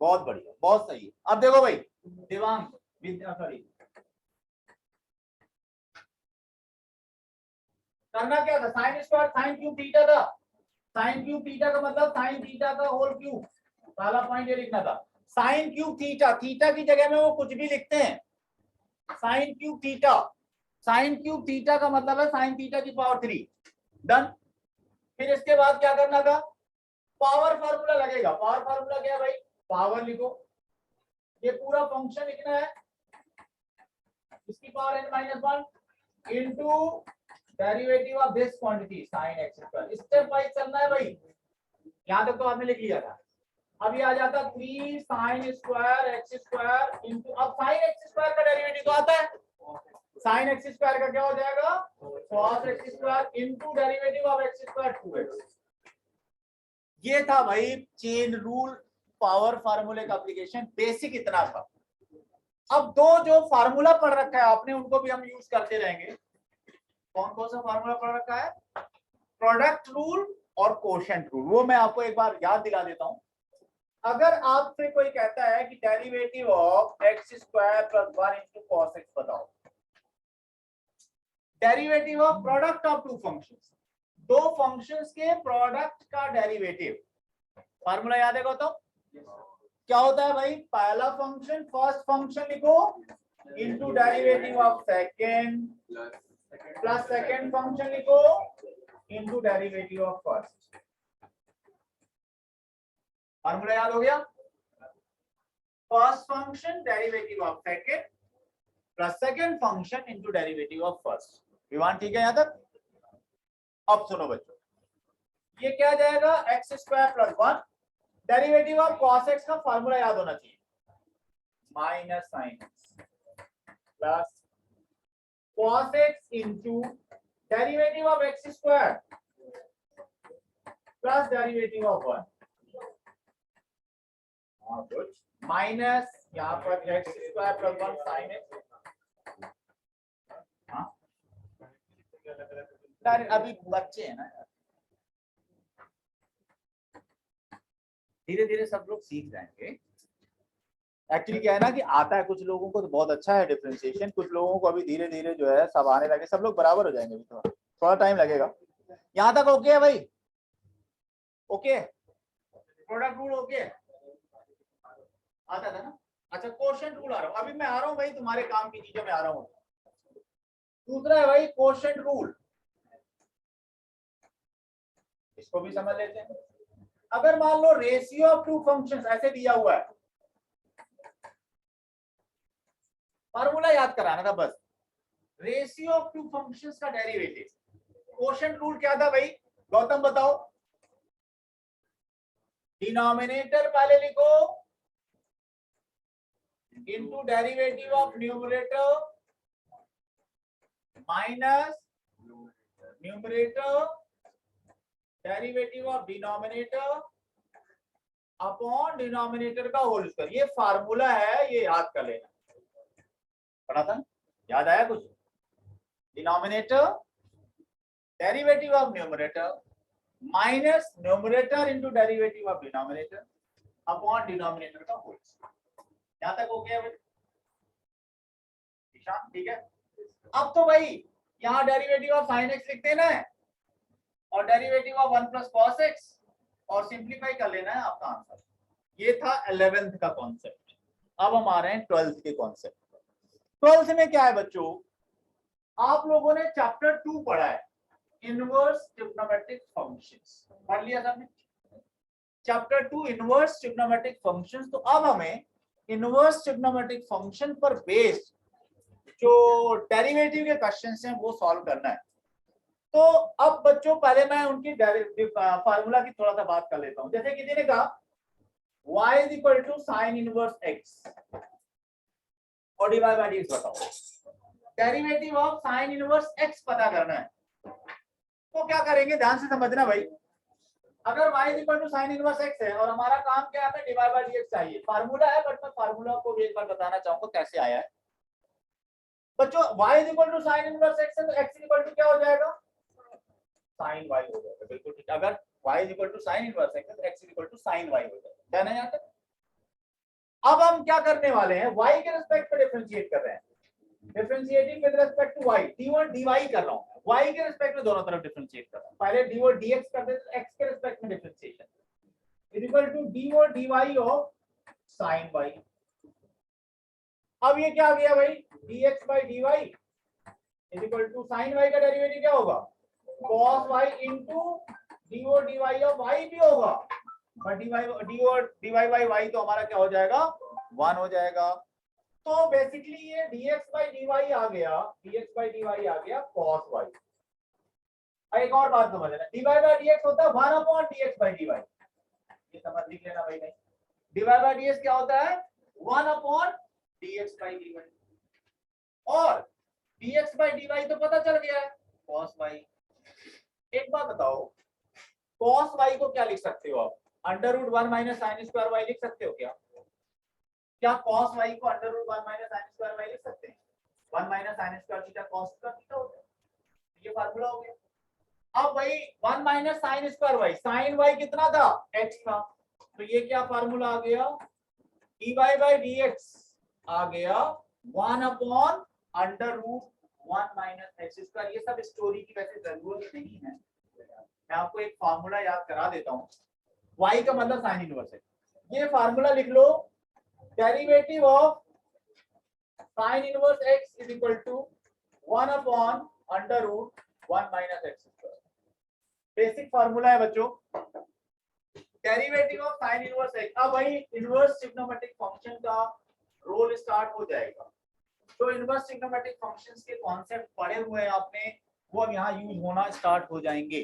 बहुत बढ़िया, बहुत सही है। अब देखो भाई दिवांग, सॉरी, करना क्या था? Sine square sine cube theta था। साइन क्यूब थीटा का मतलब साइन थीटा का होल क्यूब। पहला पॉइंट ये लिखना था, साइन क्यूब थीटा, थीटा की जगह में वो कुछ भी लिखते हैं, sine cube theta. Sine cube theta का मतलब है साइन थीटा की पावर 3। डन। फिर इसके बाद क्या करना था? पावर फार्मूला लगेगा। पावर फार्मूला क्या है भाई? पावर लिखो, ये पूरा फंक्शन लिखना है, इसकी power n-1 into derivative of this quantity sin x square. Step wise चलना है भाई, यहां तक तो आपने लिख लिया था। अब ये आ जाता 3 sin square x square into, अब sin x स्क्वायर का डेरिवेटिव तो आता है, साइन एक्स स्क्वायर का क्या हो जाएगा, cos x square into derivative of x square 2x। ये था भाई चेन रूल पावर फार्मूले का एप्लीकेशन, बेसिक इतना था। अब दो जो फार्मूला पढ़ रखा है आपने उनको भी हम यूज करते रहेंगे। कौन कौन सा फार्मूला पढ़ रखा है, प्रोडक्ट रूल और कोशेंट रूल, वो मैं आपको एक बार याद दिला देता हूं। अगर आपसे कोई कहता है कि derivative of x square plus 1 into cos x बताओ, derivative of product of two functions, दो फंक्शंस के प्रोडक्ट का डेरिवेटिव, फार्मूला याद है तो क्या होता है भाई, पहला फंक्शन फर्स्ट फंक्शन लिखो into derivative of second plus second function लिखो into derivative of first. Formula याद हो गया, first function derivative of second plus second function into derivative of first. Vivaan ठीक है यहां तक। अब सुनो बच्चों, ये क्या जाएगा, x square plus 1, derivative of cos x का फार्मूला याद होना चाहिए, minus sign x plus cos x into derivative of x square plus derivative of 1 और कुछ माइनस यहाँ पर x square plus 1 sine x. अभी बच्चे हैं ना यार, धीरे धीरे सब लोग सीख जाएंगे। एक्चुअली क्या है ना कि आता है कुछ लोगों को तो बहुत अच्छा है डिफरेंशिएशन, कुछ लोगों को अभी धीरे धीरे जो है सब आने लगे, सब लोग बराबर हो जाएंगे, अभी थोड़ा टाइम लगेगा। यहाँ तक ओके है भाई, ओके, प्रोडक्ट रूल ओके आता था ना। अच्छा कोशेंट रूल आ रहा हूँ, अभी मैं आ रहा हूँ भाई, तुम्हारे काम की चीजों में आ रहा हूँ। दूसरा है भाई कोशेंट रूल, इसको भी समझ लेते हैं। अगर मान लो रेशियो ऑफ टू फंक्शंस ऐसे दिया हुआ है, फार्मूला याद कराना था बस, रेशियो ऑफ टू फंक्शंस का डेरिवेटिव, कोशेंट रूल क्या था भाई, गौतम बताओ। डिनोमिनेटर पहले लिखो into derivative of numerator minus numerator derivative of denominator upon denominator का होल स्क्वायर। ये फार्मूला है, ये याद कर लेना, पढ़ा था, याद आया कुछ। Denominator derivative of numerator minus numerator into derivative of denominator upon denominator का होल स्क्वायर। यहां तक हो गया भाई, ठीक है। अब तो भाई यहाँ डेरिवेटिव ऑफ साइन एक्स लिखते हैं ना, और derivative of 1 plus cos x, और सिंप्लीफाई कर लेना है आपका आंसर। ये था 11th का कॉन्सेप्ट। अब हम आ रहे हैं 12th के कॉन्सेप्ट। 12th में क्या है बच्चों, आप लोगों ने चैप्टर 2 पढ़ा है, इनवर्स ट्रिग्नोमेट्रिक फंक्शंस पढ़ लिया सबने, चैप्टर 2 इनवर्स ट्रिग्नोमेट्रिक फंक्शंस। तो अब हमें इनवर्स ट्रिग्नोमेट्रिक फंक्शन पर बेस्ड जो डेरिवेटिव के क्वेश्चंस हैं वो सॉल्व करना है। तो अब बच्चों पहले मैं उनकी फार्मूला की थोड़ा सा बात कर लेता हूं। जैसे किसी ने कहा y is equal to sine inverse x और डिवाइड बाय dx बताओ, derivative of sine inverse x पता करना है। तो क्या करेंगे, ध्यान से समझना भाई। अगर y is equal to sine inverse x है और हमारा काम क्या है, डिवाइड बाय dx चाहिए, फार्मूला है, बट मैं फार्मूला को भी एक बार बताना चाहूंगा कैसे आया है बच्चों। y is equal to sine inverse x है तो x इज इक्वल टू क्या हो जाएगा, साइन y हो जाएगा, बिल्कुल ठीक। अगर y is equal to sine inverse x है तो x is equal to sine y हो जाएगा, क्या नहीं आता। अब हम क्या करने वाले हैं, y के रिस्पेक्ट पे डिफरेंशिएट कर रहे हैं, differentiating with respect to y, d1 dy कर रहा हूं, y के रिस्पेक्ट में दोनों तरफ डिफरेंशिएट कर रहा हूं। पहले d1 dx कर देते तो x के रिस्पेक्ट में differentiation is equal to d1 dy of sin y। अब ये क्या आ गया भाई, dx by dy is equal to sin y का डेरिवेटिव क्या होगा, cos y into do dy of y भी होगा, but dy by y तो हमारा क्या हो जाएगा, 1 हो जाएगा। तो बेसिकली ये dx by dy आ गया, dx by dy आ गया cos y। एक और बात समझ लेना, dy by dx होता है 1 upon dx by dy, ये समझ लिख लेना भाई। नहीं, dy by dx क्या होता है, 1 upon dx by dy। और dx by dy तो पता चल गया है cos y। एक बात बताओ, cos y को क्या लिख सकते हो आप? Under root 1 minus sine square y लिख सकते हो क्या? क्या cos y को under root 1 minus sine square y लिख सकते हैं? 1 minus sine square theta cos square theta होता है, ये फार्मूला हो गया। अब भाई 1 minus sine square y, sine y कितना था? x था, तो ये क्या फार्मूला आ गया? dy by dx आ गया 1 upon under root 1 minus x square. ये सब स्टोरी की वैसे जरूरत नहीं है, मैं आपको एक फार्मूला याद करा देता हूँ। y का मतलब साइन इनवर्स है, ये फार्मूला लिख लो, derivative of sine inverse x is equal to 1 upon under root 1 minus x square. Basic formula है बच्चों, derivative of sine inverse x। अब भाई इनवर्स ट्रिग्नोमेट्रिक फंक्शन का रोल स्टार्ट हो जाएगा। जो इनवर्स ट्रिग्नोमेट्रिक फंक्शंस के कॉन्सेप्ट पढ़े हुए हैं आपने, वो अब यहाँ यूज होना स्टार्ट हो जाएंगे।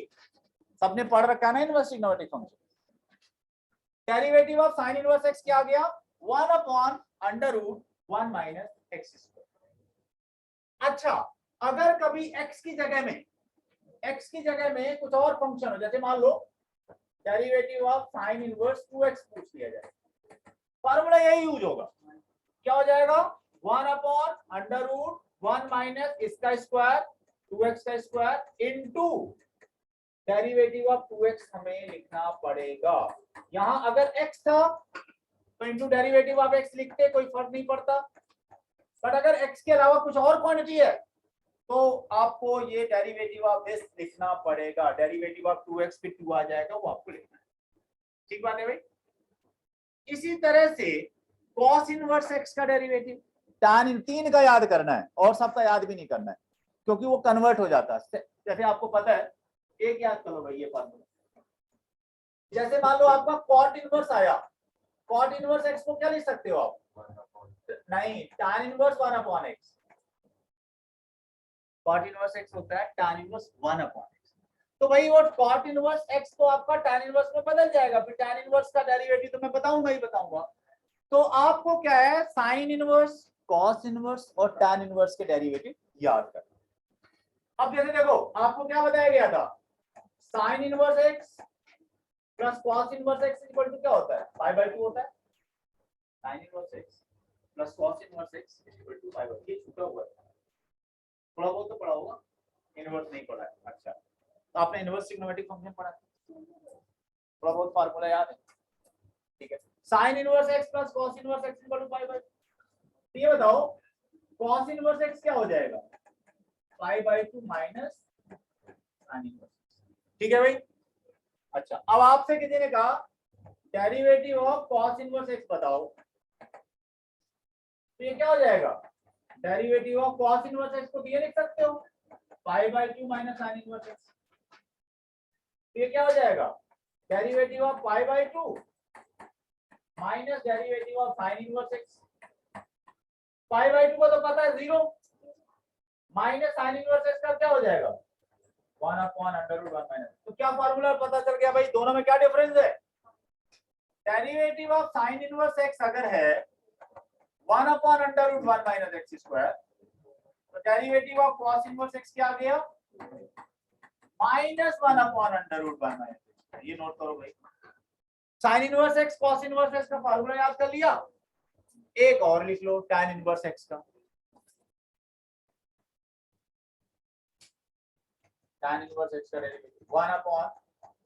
सबने पढ़ रखा है ना inverse trigonometric function. Derivative of sine inverse x क्या आ गया? 1 upon under root 1 minus x square. अच्छा, अगर कभी x की जगह में कुछ और फंक्शन हो, जैसे मान लो derivative of sine inverse 2x पूछ लिया जाए, फार्मूला यही यूज होगा। क्या हो जाएगा? 1 अपॉन अंडर रूट 1 माइनस इसका स्क्वायर 2x का square into derivative of 2x हमें लिखना पड़ेगा। यहां अगर x था तो इनटू डेरिवेटिव ऑफ x लिखते, कोई फर्क नहीं पड़ता। बट अगर x के अलावा कुछ और क्वांटिटी है तो आपको ये डेरिवेटिव ऑफ दिस लिखना पड़ेगा। डेरिवेटिव ऑफ 2x फिर 2 आ जाएगा, वो आपको लिखना है। ठीक बात है भाई। इसी तरह से cos इनवर्स x का डेरिवेटिव, tan इन 3 का याद करना है और सबका याद भी नहीं करना है, क्योंकि वो कन्वर्ट हो जाता है। जैसे आपको पता है, एक याद करो भाई ये फार्मूला। जैसे मान लो आपका cot इनवर्स आया, cot इनवर्स x को क्या लिख सकते हो आप? नहीं, tan inverse 1 upon x। cot inverse x होता है tan इनवर्स 1 अपॉन x। तो भाई वो cot इनवर्स x तो आपका tan इनवर्स में बदल जाएगा, फिर tan इनवर्स का डेरिवेटिव तो मैं बताऊंगा ही बताऊंगा। तो आपको क्या है, साइन इनवर्स, cos इनवर्स और tan इनवर्स के डेरिवेटिव याद करना। अब जैसे देखो, आपको क्या बताया गया था? Sine inverse x plus cos inverse x equal to क्या होता है? पाई बाय 2 होता है। Sine inverse x plus cos inverse x equal to pi by 2। ये छूटा हुआ है, थोड़ा बहुत तो पढ़ा होगा, इनवर्स नहीं पढ़ा है। अच्छा, तो आपने इनवर्स ट्रिग्नोमेट्रिक फंक्शन पढ़ा है, थोड़ा बहुत फार्मूला याद है, ठीक है। Sine inverse x plus cos inverse x equal to pi by 2। तो ये बताओ cos इनवर्स x क्या हो जाएगा? पाई बाय 2 माइनस साइन इनवर्स। ठीक है भाई। अच्छा, अब आपसे किसी ने कहा derivative of cos inverse x बताओ, तो ये क्या हो जाएगा? Derivative of cos inverse x को ये लिख सकते हो, पाई by 2 minus sin inverse x। ये क्या हो जाएगा? Derivative of pi by 2 minus derivative of sin inverse x। Pi by 2 को तो पता है 0, माइनस sin इनवर्स x का क्या हो जाएगा? 1 अपॉन अंडर रूट 1 माइनस। तो क्या फार्मूला पता चल गया भाई, दोनों में क्या डिफरेंस है? Derivative of sin inverse x अगर है 1 upon under root 1 minus x square, तो derivative of cos inverse x क्या आ गया? Minus 1 upon under root 1 minus x. ये नोट करो भाई, sin inverse x cos inverse x का फार्मूला याद कर लिया। एक और लिख लो tan इनवर्स x का, tan इनवर्स x का डेरिवेटिव 1 अपॉन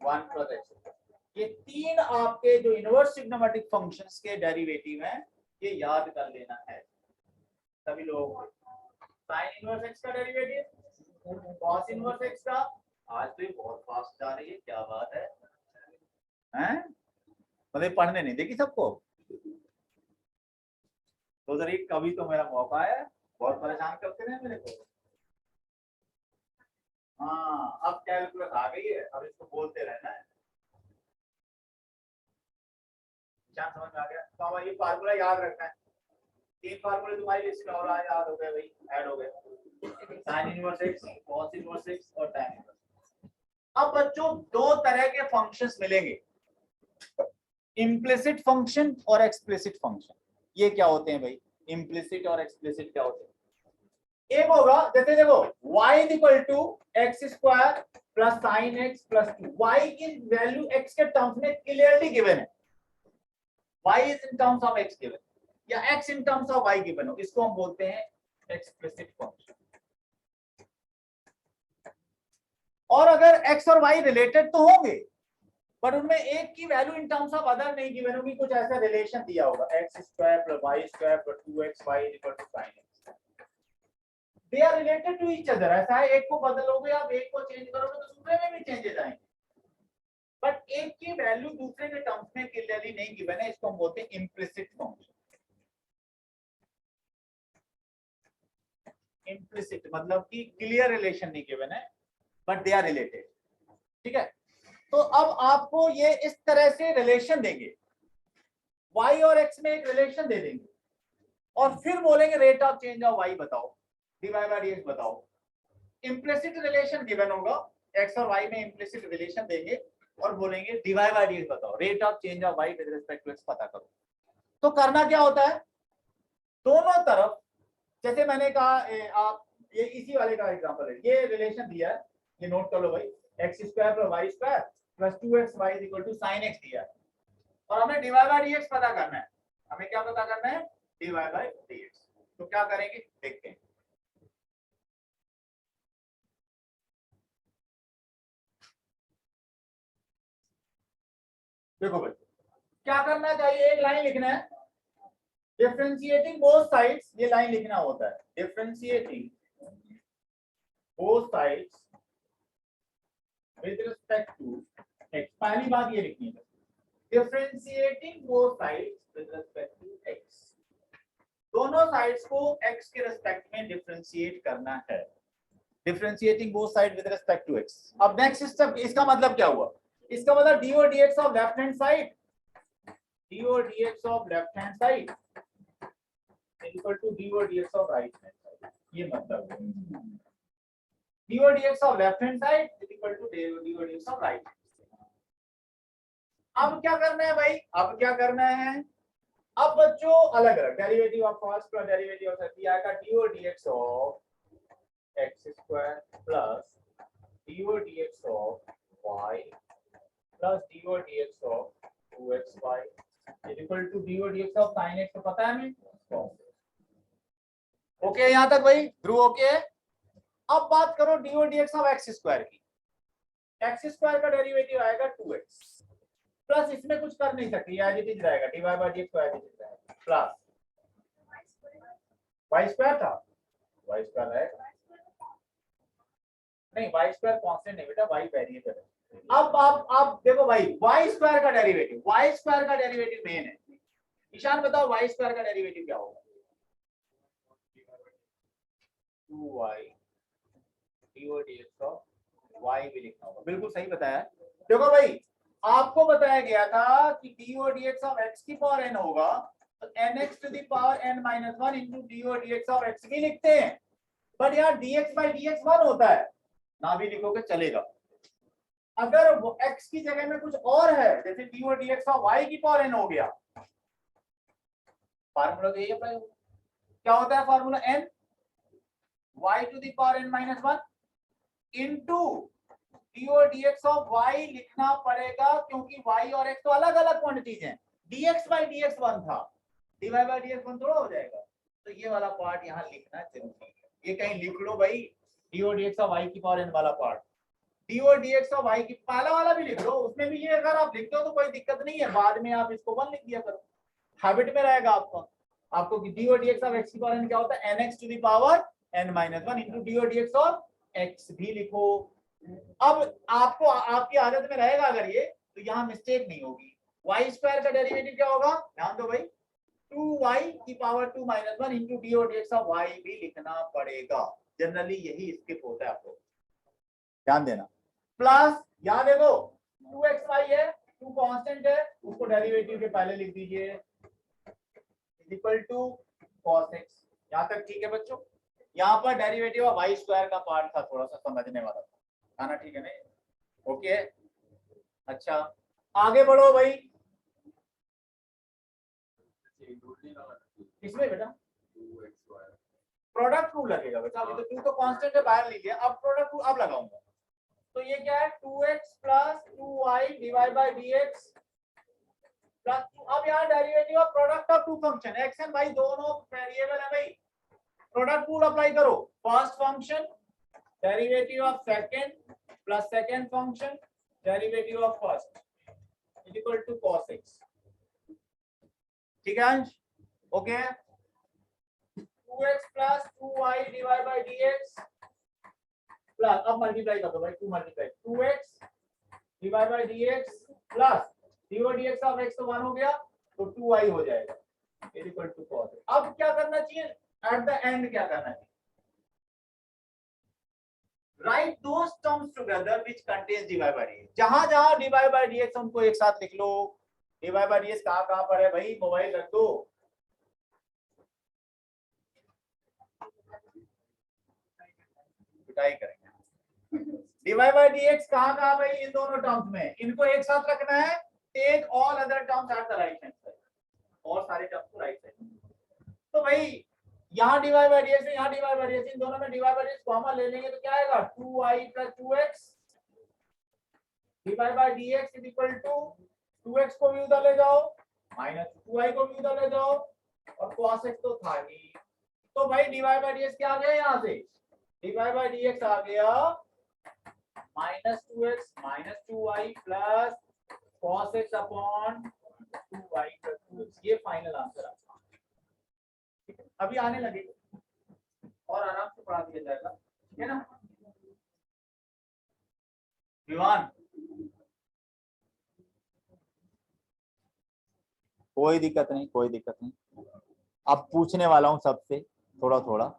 1 प्लस x। ये तीन आपके जो इनवर्स ट्रिग्नोमेट्रिक फंक्शंस के डेरिवेटिव हैं, ये याद कर लेना है सभी लोग। sin इनवर्स x का डेरिवेटिव, cos इनवर्स x का। आज तो ये बहुत फास्ट जा रही है, क्या बात है, हैं? मतलब पढ़ने नहीं देगी सबको। तो जरा कभी तो मेरा मौका है, बहुत परेशान करते रहे मेरे को। हाँ, अब कैलकुलस आ गई है, अब इसको बोलते रहना है। क्या समझ में आ गया? तो अब ये फार्मूला याद रखना है। 3 फार्मूले तुम्हारी लिस्ट में और आज याद हो गए भाई, ऐड हो गए। sin inverse x, cos inverse x और tan इनवर्स। अब बच्चों दो तरह के फंक्शंस मिलेंगे, इम्प्लिसिट फंक्शन और एक्सप्लिसिट फंक्शन। ये क्या होते हैं भाई? इम्प्लिसिट और एक्सप्लिसिट क्या होते हैं? एक होगा जैसे देखो y is equal to x square plus sine x plus 2, y की वैल्यू x के टर्म्स में क्लियरली गिवन है, y is in terms of x given या x in terms of y given हो, इसको हम बोलते हैं एक्सप्लिसिट फंक्शन। और अगर x और y रिलेटेड तो होंगे बट उनमें एक की value in terms of other नहीं गिवन होगी, कुछ ऐसा रिलेशन दिया होगा x square plus y square plus 2xy equal to sin x, they are related to each other. ऐसा है एक को बदलोगे आप, एक को चेंज करोगे तो दूसरे में भी चेंजेस आएंगे, बट एक की वैल्यू दूसरे के टर्म्स में क्लियरली नहीं गिवन है, इसको हम बोलते हैं इम्प्लिसिट फंक्शन। इम्प्लिसिट मतलब कि क्लियर रिलेशन नहीं गिवन है बट दे आर रिलेटेड, ठीक है। तो अब आपको ये इस तरह से रिलेशन देंगे, y और x में एक रिलेशन दे देंगे और फिर बोलेंगे rate of change of y बताओ, dy बाय dx बताओ। इम्प्लिसिट रिलेशन गिवन होगा, x और y में इम्प्लिसिट रिलेशन देंगे और बोलेंगे dy बाय dx बताओ, rate of change of y with respect to x पता करो। तो करना क्या होता है, दोनों तरफ जैसे मैंने कहा आप ये इसी वाले का एग्जांपल है, ये रिलेशन दिया है, ये नोट कर लो भाई, x square plus y square plus 2xy equal to sine x दिया है और हमें dy बाय dx पता करना है। हमें क्या पता करना है, dy बाय dx। तो क्या करेंगे देखते हैं। देखो भाई क्या करना चाहिए, एक लाइन लिखना है, डिफरेंशिएटिंग बोथ साइड्स, ये लाइन लिखना होता है, differentiating both sides with respect to x। पहली बात ये लिखनी है, differentiating both sides with respect to x, दोनों साइड्स को x के रिस्पेक्ट में डिफरेंशिएट करना है, differentiating both side with respect to x। अब नेक्स्ट स्टेप, इसका मतलब क्या हुआ, इसका मतलब dy dx of left hand side, dy dx of left hand side equal to dy dx of right hand side, ये मतलब है dy dx of left hand side equal to dy dx of right. अब क्या करना है भाई, अब क्या करना है, अब बच्चों अलग अलग derivative of cos plus derivative of dy आएगा dy dx of x square plus dy dx of y plus dy dx of 2xy equal to dy dx of sin x, तो पता है हमें। ओके यहां तक भाई ध्रुव ओके। अब बात करो dy dx of x square की, x स्क्वायर का डेरिवेटिव आएगा 2x प्लस इसमें कुछ कर नहीं सकते, एज इट इज रहेगा, dy बाय dx को एज इट इज रहेगा प्लस y स्क्वायर था, y स्क्वायर है नहीं, y स्क्वायर कांस्टेंट नहीं बेटा, y वेरिएबल है। अब आप देखो भाई y स्क्वायर का डेरिवेटिव, y स्क्वायर का डेरिवेटिव मेन है। ईशान बताओ y स्क्वायर का डेरिवेटिव क्या होगा, 2y dy dx of y भी लिखना होगा, बिल्कुल सही बताया। देखो भाई आपको बताया गया था कि dy dx ऑफ x की पावर n होगा, तो nx to the power n minus 1 into dy dx of x भी लिखते हैं, बट यहाँ dx बाई dx 1 होता है, ना भी लिखोगे चलेगा। अगर वो x की जगह में कुछ और है, जैसे dy dx ऑफ y की पावर n हो गया, फार्मूला तो यही अप्लाई होगा, क्या होता है formula n, y to the power n minus 1 into dy dx of y लिखना पड़ेगा, क्योंकि y और x तो अलग अलग क्वांटिटीज हैं, dx बाई dx 1 था, dy बाई dx 1 थोड़ा हो जाएगा, तो ये वाला पार्ट यहाँ लिखना जरूरी है, ये कहीं लिख लो भाई, dy dx ऑफ y की पावर n वाला part, dy dx of y की पहला वाला भी लिख लो, उसमें भी ये अगर आप लिखते हो तो कोई दिक्कत नहीं है, बाद में आप इसको 1 लिख दिया करो, हैबिट में रहेगा आपको कि dy dx ऑफ x की पावर n क्या होता है, nx to the power n minus 1 into dy dx of x भी लिखो। अब आपको आपकी आदत में रहेगा अगर ये, तो यहाँ मिस्टेक नहीं होगी। y स्क्वायर का डेरिवेटिव क्या होगा, ध्यान दो भाई, 2y की power 2 minus 1 into dy dx of y भी लिखना पड़ेगा, जनरली यही स्किप होता है, आपको ध्यान देना। प्लस यहाँ देखो 2xy है, 2 कांस्टेंट है, उसको डेरिवेटिव के पहले लिख दीजिए इक्वल टू cos x, यहाँ तक ठीक है बच्चों। यहाँ पर डेरिवेटिव ऑफ y स्क्वायर का पार्ट था, थोड़ा सा समझने वाला था ना, ठीक है नहीं, ओके अच्छा आगे बढ़ो भाई, इसमें बेटा प्रोडक्ट रूल लगेगा बेटा, अभी तो टू तो कांस्टेंट है बाहर लीजिए, अब प्रोडक्ट रूल अब लगाऊंगा। तो ये क्या है 2x plus 2y divide by dx plus 2। अब यहाँ derivative of product of two function x and y दोनों वेरिएबल है भाई, प्रोडक्ट रूल अप्लाई करो। First function derivative of second plus second function derivative of first is equal to cos x। ठीक है Ansh, okay. 2x plus 2y divide by dx plus, अब multiply कर दो भाई, 2 multiply 2x divide by dx plus 0 dx of x तो 1 हो गया, तो 2y हो जाएगा इज इक्वल टू cos। अब क्या करना चाहिए एट द एंड, क्या करना चाहिए, right those terms together which contains dy by dx। जहां जहां dy by dx उनको एक साथ लिख लो। dy by dx कहां पर है भाई, मोबाइल रख दो। पिटाई करेंगे। dy by dx कहां भाई, इन दोनों टर्म्स में, इनको एक साथ रखना है। Take all other terms at the right hand side, और सारे टर्म्स को राइट साइड। तो भाई यहाँ dy by dx है, यहाँ dy by dx, इन दोनों में dy by dx कॉमन ले लेंगे तो क्या आएगा 2y plus 2x dy by dx is equal to 2x को भी उधर ले जाओ माइनस 2y को भी उधर ले जाओ और cos x तो था ही। तो भाई dy by dx क्या आ गया, यहाँ से dy by dx आ गया minus 2x minus 2y plus cos x upon 2y plus 2x। ये फाइनल आंसर है। अभी आने लगे और आराम से पढ़ा दिया जाएगा, ठीक है ना विवान। कोई दिक्कत नहीं, कोई दिक्कत नहीं। अब पूछने वाला हूं सबसे थोड़ा थोड़ा।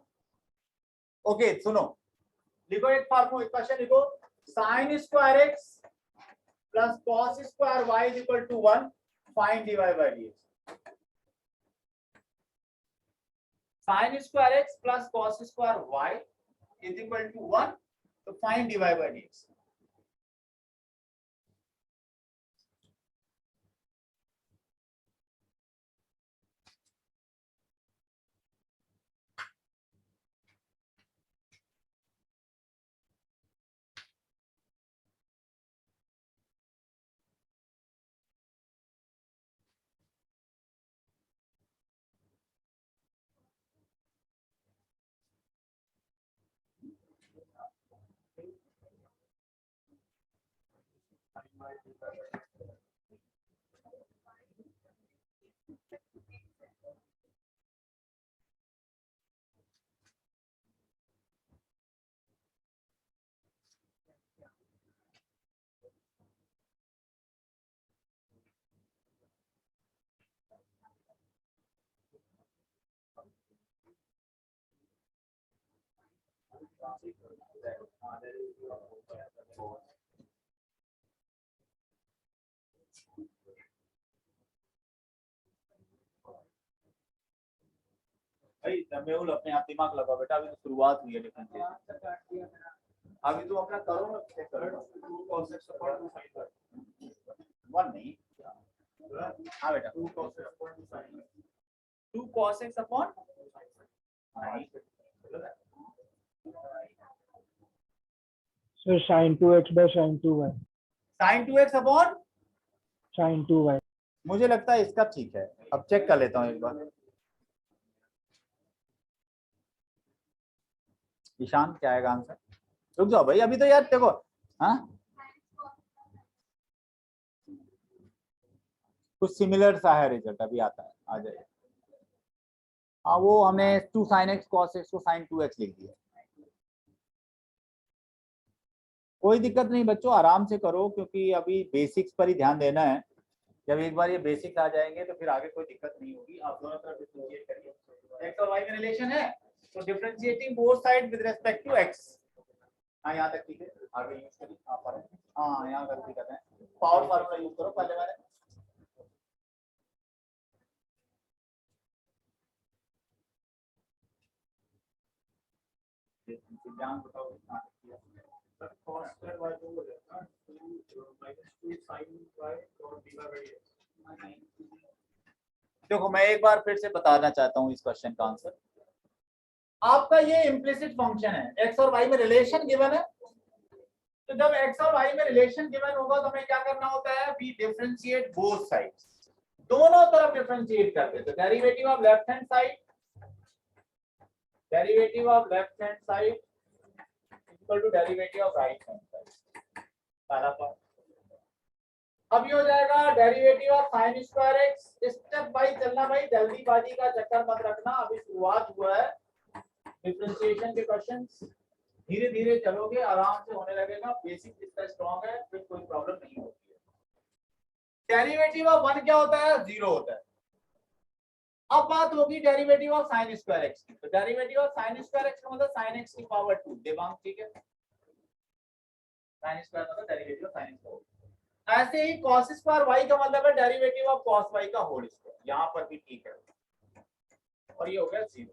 ओके सुनो, लिखो एक फार्मूला, एक क्वेश्चन लिखो, sin square x plus cos square y is equal to 1, find dy by dx। sin square x plus cos square y is equal to 1, तो फाइंड dy by dx। भाई मेहुल अपने आप दिमाग लगाओ बेटा, अभी तो शुरुआत हुई है डिफरेंशिएशन। अभी तो अपना करो ना, चेक करो 2 cos x upon 2 sin y। 1 नहीं, हां बेटा 2 cos x upon 2 sin y, 2 cos x upon So sin 2x by sin 2y। sin 2x upon sin 2y। मुझे लगता है इसका ठीक है, अब चेक कर लेता हूँ एक बार। ईशान क्या आएगा आंसर, रुक जाओ भाई अभी तो यार देखो। हाँ कुछ सिमिलर सा है रिजल्ट, अभी आता है, आ जाएगा। हाँ वो हमने 2 sin x cos x को sin 2x लिख दिया। कोई दिक्कत नहीं बच्चों, आराम से करो क्योंकि अभी बेसिक्स पर ही ध्यान देना है। जब एक बार ये बेसिक्स आ जाएंगे तो फिर आगे कोई दिक्कत नहीं होगी। आप दोनों तरफ डिफरेंशिएट करिए, x और y में रिलेशन है तो differentiating both side with respect to x। हाँ यहाँ तक ठीक है, आगे यूज करिए आप। हाँ यहाँ गलती कर रहे हैं, पावर फार्मूला यूज करो पहले वाले। ध्यान बताओ कितना किया। cos square y तो हो जाएगा -2 sin y और dy by dx। देखो मैं एक बार फिर से बताना चाहता हूँ इस क्वेश्चन का आंसर। आपका ये इम्प्लिसिट फंक्शन है, एक्स और वाई में रिलेशन गिवन है, तो जब एक्स और वाई में रिलेशन गिवन होगा तो हमें क्या करना होता है, वी डिफरेंशिएट बोथ साइड्स, दोनों तरफ डिफरेंशिएट करते हैं। तो derivative of left hand side, derivative of left hand side equal to derivative of right hand side, पहला पार्ट। अब ये हो जाएगा derivative of sine square x, step by चलना भाई, जल्दीबाजी का चक्कर मत रखना, अभी शुरुआत हुआ है डिफरेंशिएशन के क्वेश्चंस, धीरे धीरे चलोगे आराम से होने लगेगा, बेसिक जितना स्ट्रांग है फिर कोई प्रॉब्लम नहीं होती है। डेरिवेटिव ऑफ 1 क्या होता है, 0 होता है। अब बात होगी derivative of sine square x की, तो derivative of sine square x का मतलब साइन एक्स की पावर 2, देवांग ठीक है, साइन स्क्वायर मतलब डेरिवेटिव ऑफ साइन स्क्वायर। ऐसे ही cos स्क्वायर y का मतलब है डेरिवेटिव ऑफ cos y का होल स्क्वायर, यहां पर भी ठीक है, और ये हो गया 0।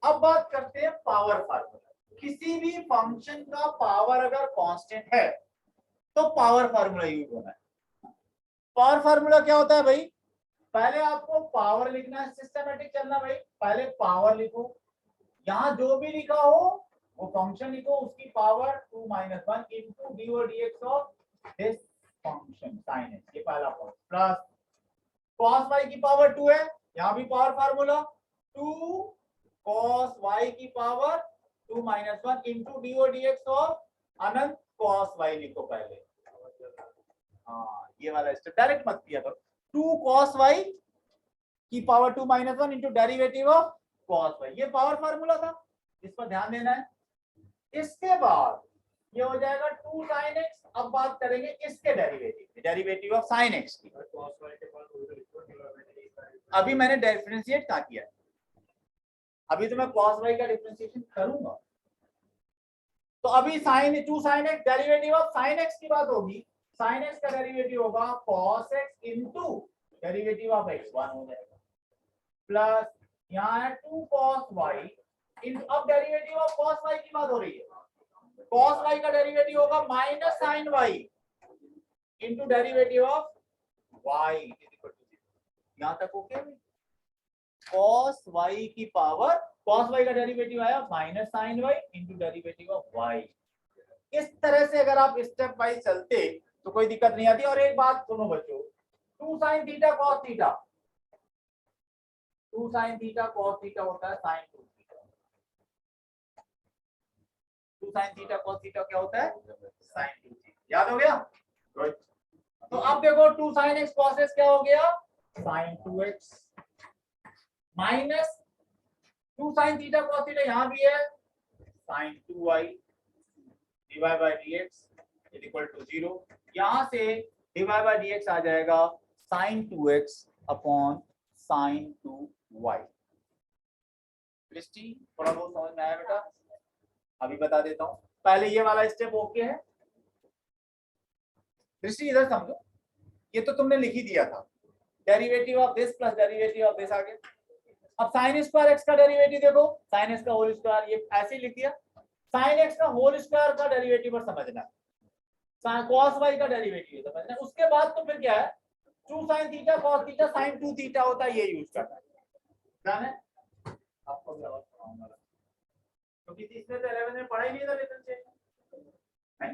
अब बात करते हैं पावर फार्मूला। किसी भी फंक्शन का पावर अगर कांस्टेंट है तो पावर फार्मूला यूज होना है। पावर फार्मूला क्या होता है भाई, पहले आपको पावर लिखना है, सिस्टमैटिक चलना भाई, पहले पावर लिखो, यहां जो भी लिखा हो वो फंक्शन लिखो, उसकी पावर 2 - 1 into d और dx of this function sin x, ये पहला पॉइंट, प्लस cos y की पावर 2 है, यहां भी पावर फार्मूला 2 cos y की पावर 2 - 1 into d और dx of Anant cos y लिखो पहले, हाँ ये वाला स्टेप डायरेक्ट मत किया करो, 2 cos y की power 2 - 1 into derivative of cos y, ये पावर फार्मूला था, इस पर ध्यान देना है। इसके बाद ये हो जाएगा 2 sin x, अब बात करेंगे इसके derivative, derivative of sin x की। अभी मैंने डिफरेंशिएट कहाँ किया, अभी तो मैं cos y का डिफरेंशिएशन करूंगा, तो अभी2 sin x derivative of sin x की बात होगी, sin x का डेरिवेटिव होगा cos x into derivative of x1 हो जाएगा, प्लस यहाँ है 2 cos y इनटू, अब डेरिवेटिव ऑफ cos y की बात हो रही है, cos y का डेरिवेटिव होगा minus sin y into derivative of y is equal to 0। यहां तक ओके है, cos y की पावर, cos y का डेरिवेटिव आया minus sin y into derivative of y। इस तरह से अगर आप स्टेप वाइज चलते तो कोई दिक्कत नहीं आती। और एक बात सुनो बच्चों, 2 sin theta cos theta, 2 sin theta cos theta होता है sin 2 theta, 2 sin theta cos theta क्या होता है, sin 2 थीटा, याद हो गया, गुड। तो अब देखो 2 sin x cos x क्या हो गया, sin 2x, minus 2 sin theta cos theta यहां भी है sin 2y dy by dx is equal to 0, यहां से dy by dx आ जाएगा sin 2x upon sin 2y। दृष्टि थोड़ा बहुत समझ में आया बेटा, अभी बता देता हूं, पहले ये वाला स्टेप ओके है, दृष्टि इधर समझो, ये तो तुमने लिख ही दिया था, derivative of this plus derivative of this आगे। अब sin स्क्वायर x का डेरिवेटिव देखो, sin x का होल स्क्वायर, ये ऐसे ही लिख दिया, sin x का होल स्क्वायर का डेरिवेटिव पर समझना, cos y का डेरिवेटिव समझना, उसके बाद तो फिर क्या है 2 sin theta cos theta sin 2 theta होता है, ये यूज करना है, ध्यान है आपको भी आवाज पढ़ाऊंगा, क्योंकि तीसरे तो 11 में पढ़ा ही नहीं था डिफरेंशिएशन, नहीं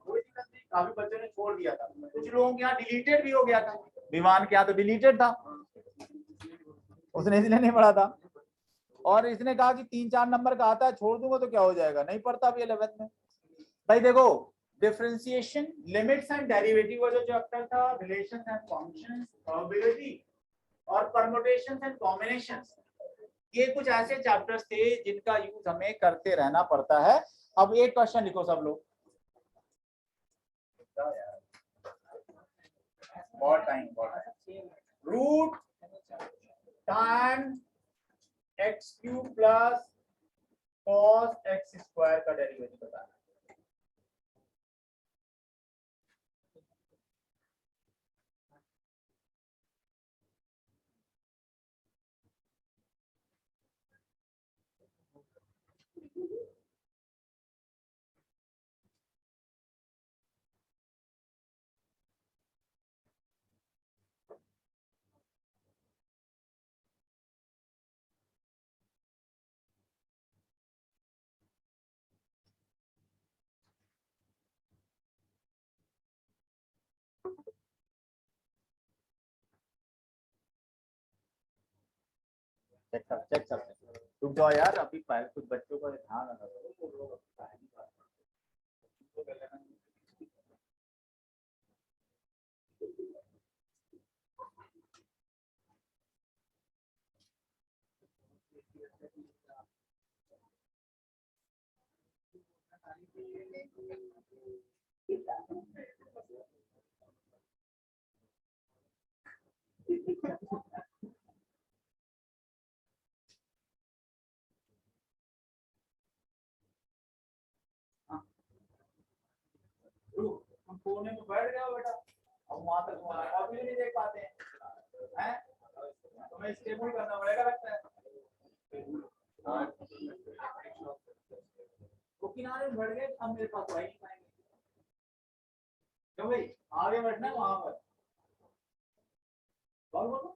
कोई दिक्कत नहीं, काफी बच्चों ने छोड़ दिया था, कुछ लोगों के यहाँ डिलीटेड भी हो गया था, विमान के यहाँ तो डिलीटेड था, उसने इसलिए नहीं पढ़ा था, और इसने कहा कि 3-4 नंबर का आता है छोड़ दूंगा तो क्या हो जाएगा, नहीं पढ़ता अभी 11th में। भाई देखो डिफरेंशिएशन, लिमिट्स एंड डेरिवेटिव का जो चैप्टर था, रिलेशंस एंड फंक्शंस, प्रोबेबिलिटी और परम्यूटेशंस एंड कॉम्बिनेशंस, ये कुछ ऐसे चैप्टर्स थे जिनका यूज हमें करते रहना पड़ता है। अब एक क्वेश्चन लिखो सब लोग, बहुत time, root tan x cube plus cos x square का डेरिवेटिव बताना। चेक कर रुक जाओ यार, अभी कुछ बच्चों का ध्यान रखो। हम कोने में बैठ गए बेटा, हम वहां तक अभी नहीं देख पाते हैं, तुम्हें स्टेबल करना पड़ेगा लगता है। वो किनारे में बैठ गए, हम मेरे पास आ ही नहीं पाएंगे। क्यों भाई, आगे बैठना है वहां पर। बोलो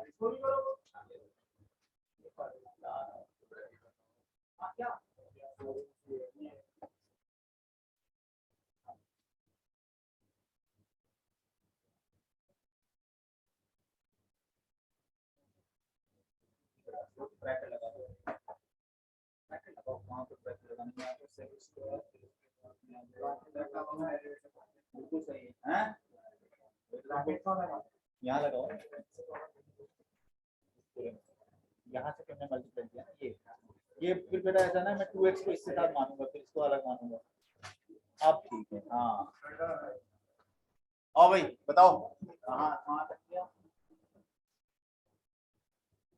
इसको भी करो। क्या ब्रैकेट लगा दो, ब्रैकेट लगाओ वहां पर, ब्रैकेट लगाने में आपको सेकंड स्क्वायर बिल्कुल सही है, हैं? यहाँ लगाओ, यहाँ से तुमने मल्टीप्लाई किया ये फिर बेटा ऐसा ना, मैं 2x को इसके साथ मानूंगा, फिर इसको अलग मानूंगा। अब ठीक है, हाँ आओ भाई बताओ कहाँ तक किया।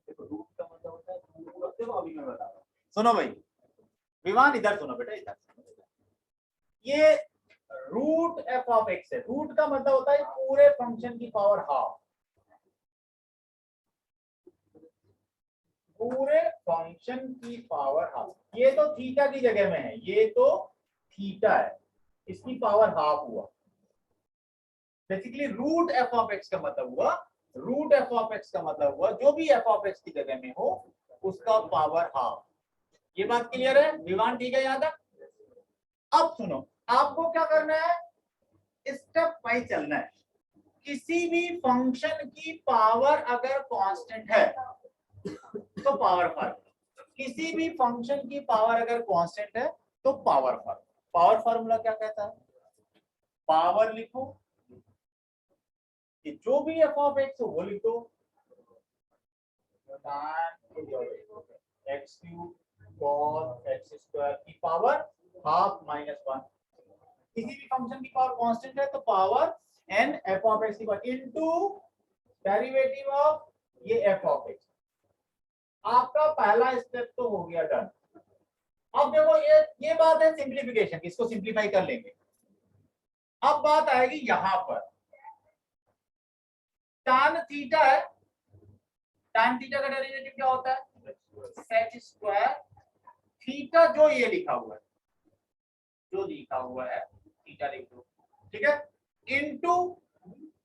देखो रूट का मतलब होता है, देखो अभी मैं बता रहा हूँ, सुनो भाई विवान, इधर सुनो बेटा, इधर। ये रूट एफ ऑफ एक्स है, रूट का मतलब होता है पूरे फंक्शन की पावर हाफ, पूरे फंक्शन की पावर हाफ। ये तो थीटा की जगह में है, ये तो थीटा है, इसकी पावर हाफ हुआ। Basically root f of x का मतलब हुआ, रूट एफ ऑफ एक्स का मतलब हुआ जो भी एफ ऑफ एक्स की जगह में हो उसका पावर हाफ। ये बात क्लियर है विवान, ठीक है यहाँ तक। अब सुनो, आपको क्या करना है, स्टेप वाइज चलना है। किसी भी फंक्शन की पावर अगर कांस्टेंट है तो पावर फार्मूला, किसी भी फंक्शन की पावर अगर कांस्टेंट है तो पावर फार्मूला। पावर फार्मूला क्या कहता है, पावर लिखो कि जो भी एफ ऑफ एक्स हो वो लिखो, x cube cos x square की पावर हाफ माइनस 1। किसी भी फंक्शन की पावर कांस्टेंट है तो power n f of x की पावर इनटू डेरिवेटिव ऑफ ये एफ ऑफ एक्स। आपका पहला स्टेप तो हो गया डन। अब देखो ये बात है सिंप्लीफिकेशन की, इसको सिंप्लीफाई कर लेंगे। अब बात आएगी यहां पर, tan थीटा है, tan थीटा का डेरिवेटिव क्या होता है, sec स्क्वायर थीटा, जो ये लिखा हुआ है, जो लिखा हुआ है थीटा लिख दो, ठीक है, इनटू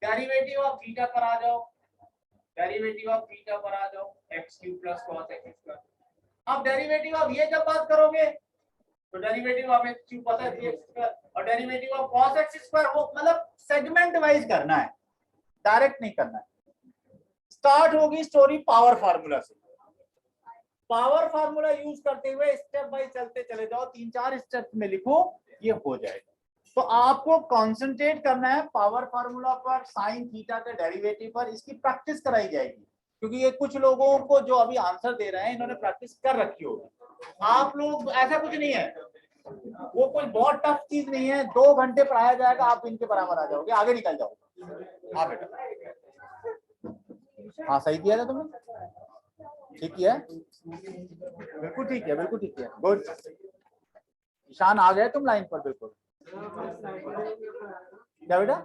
डेरिवेटिव ऑफ थीटा पर आ जाओ, डेरिवेटिव ऑफ थीटा पर आ जाओ, x cube plus cos x square. अब डेरिवेटिव ऑफ ये जब बात करोगे तो डेरिवेटिव ऑफ x क्यूब पता है x स्क्वायर, और derivative of cos x square, वो मतलब सेगमेंट वाइज करना है, डायरेक्ट नहीं करना है। स्टार्ट होगी स्टोरी पावर फार्मूला से, पावर फार्मूला यूज करते हुए स्टेप बाय चलते चले जाओ, 3-4 स्टेप में लिखो, ये हो जाएगा। तो आपको कंसंट्रेट करना है पावर फार्मूला पर, साइन थीटा के डेरिवेटिव पर, इसकी प्रैक्टिस कराई जाएगी, क्योंकि ये कुछ लोगों को जो अभी आंसर दे रहे हैं इन्होंने प्रैक्टिस कर रखी होगी। आप लोग ऐसा कुछ नहीं है, वो कोई बहुत टफ चीज नहीं है, 2 घंटे पढ़ाया जाएगा, आप इनके बराबर आ जाओगे, आगे निकल जाओगे। हाँ बेटा, हाँ सही किया था तुमने, ठीक किया, बिल्कुल ठीक है, बिल्कुल ठीक है, गुड। ईशान आ गए तुम लाइन पर, बिल्कुल। क्या बेटा?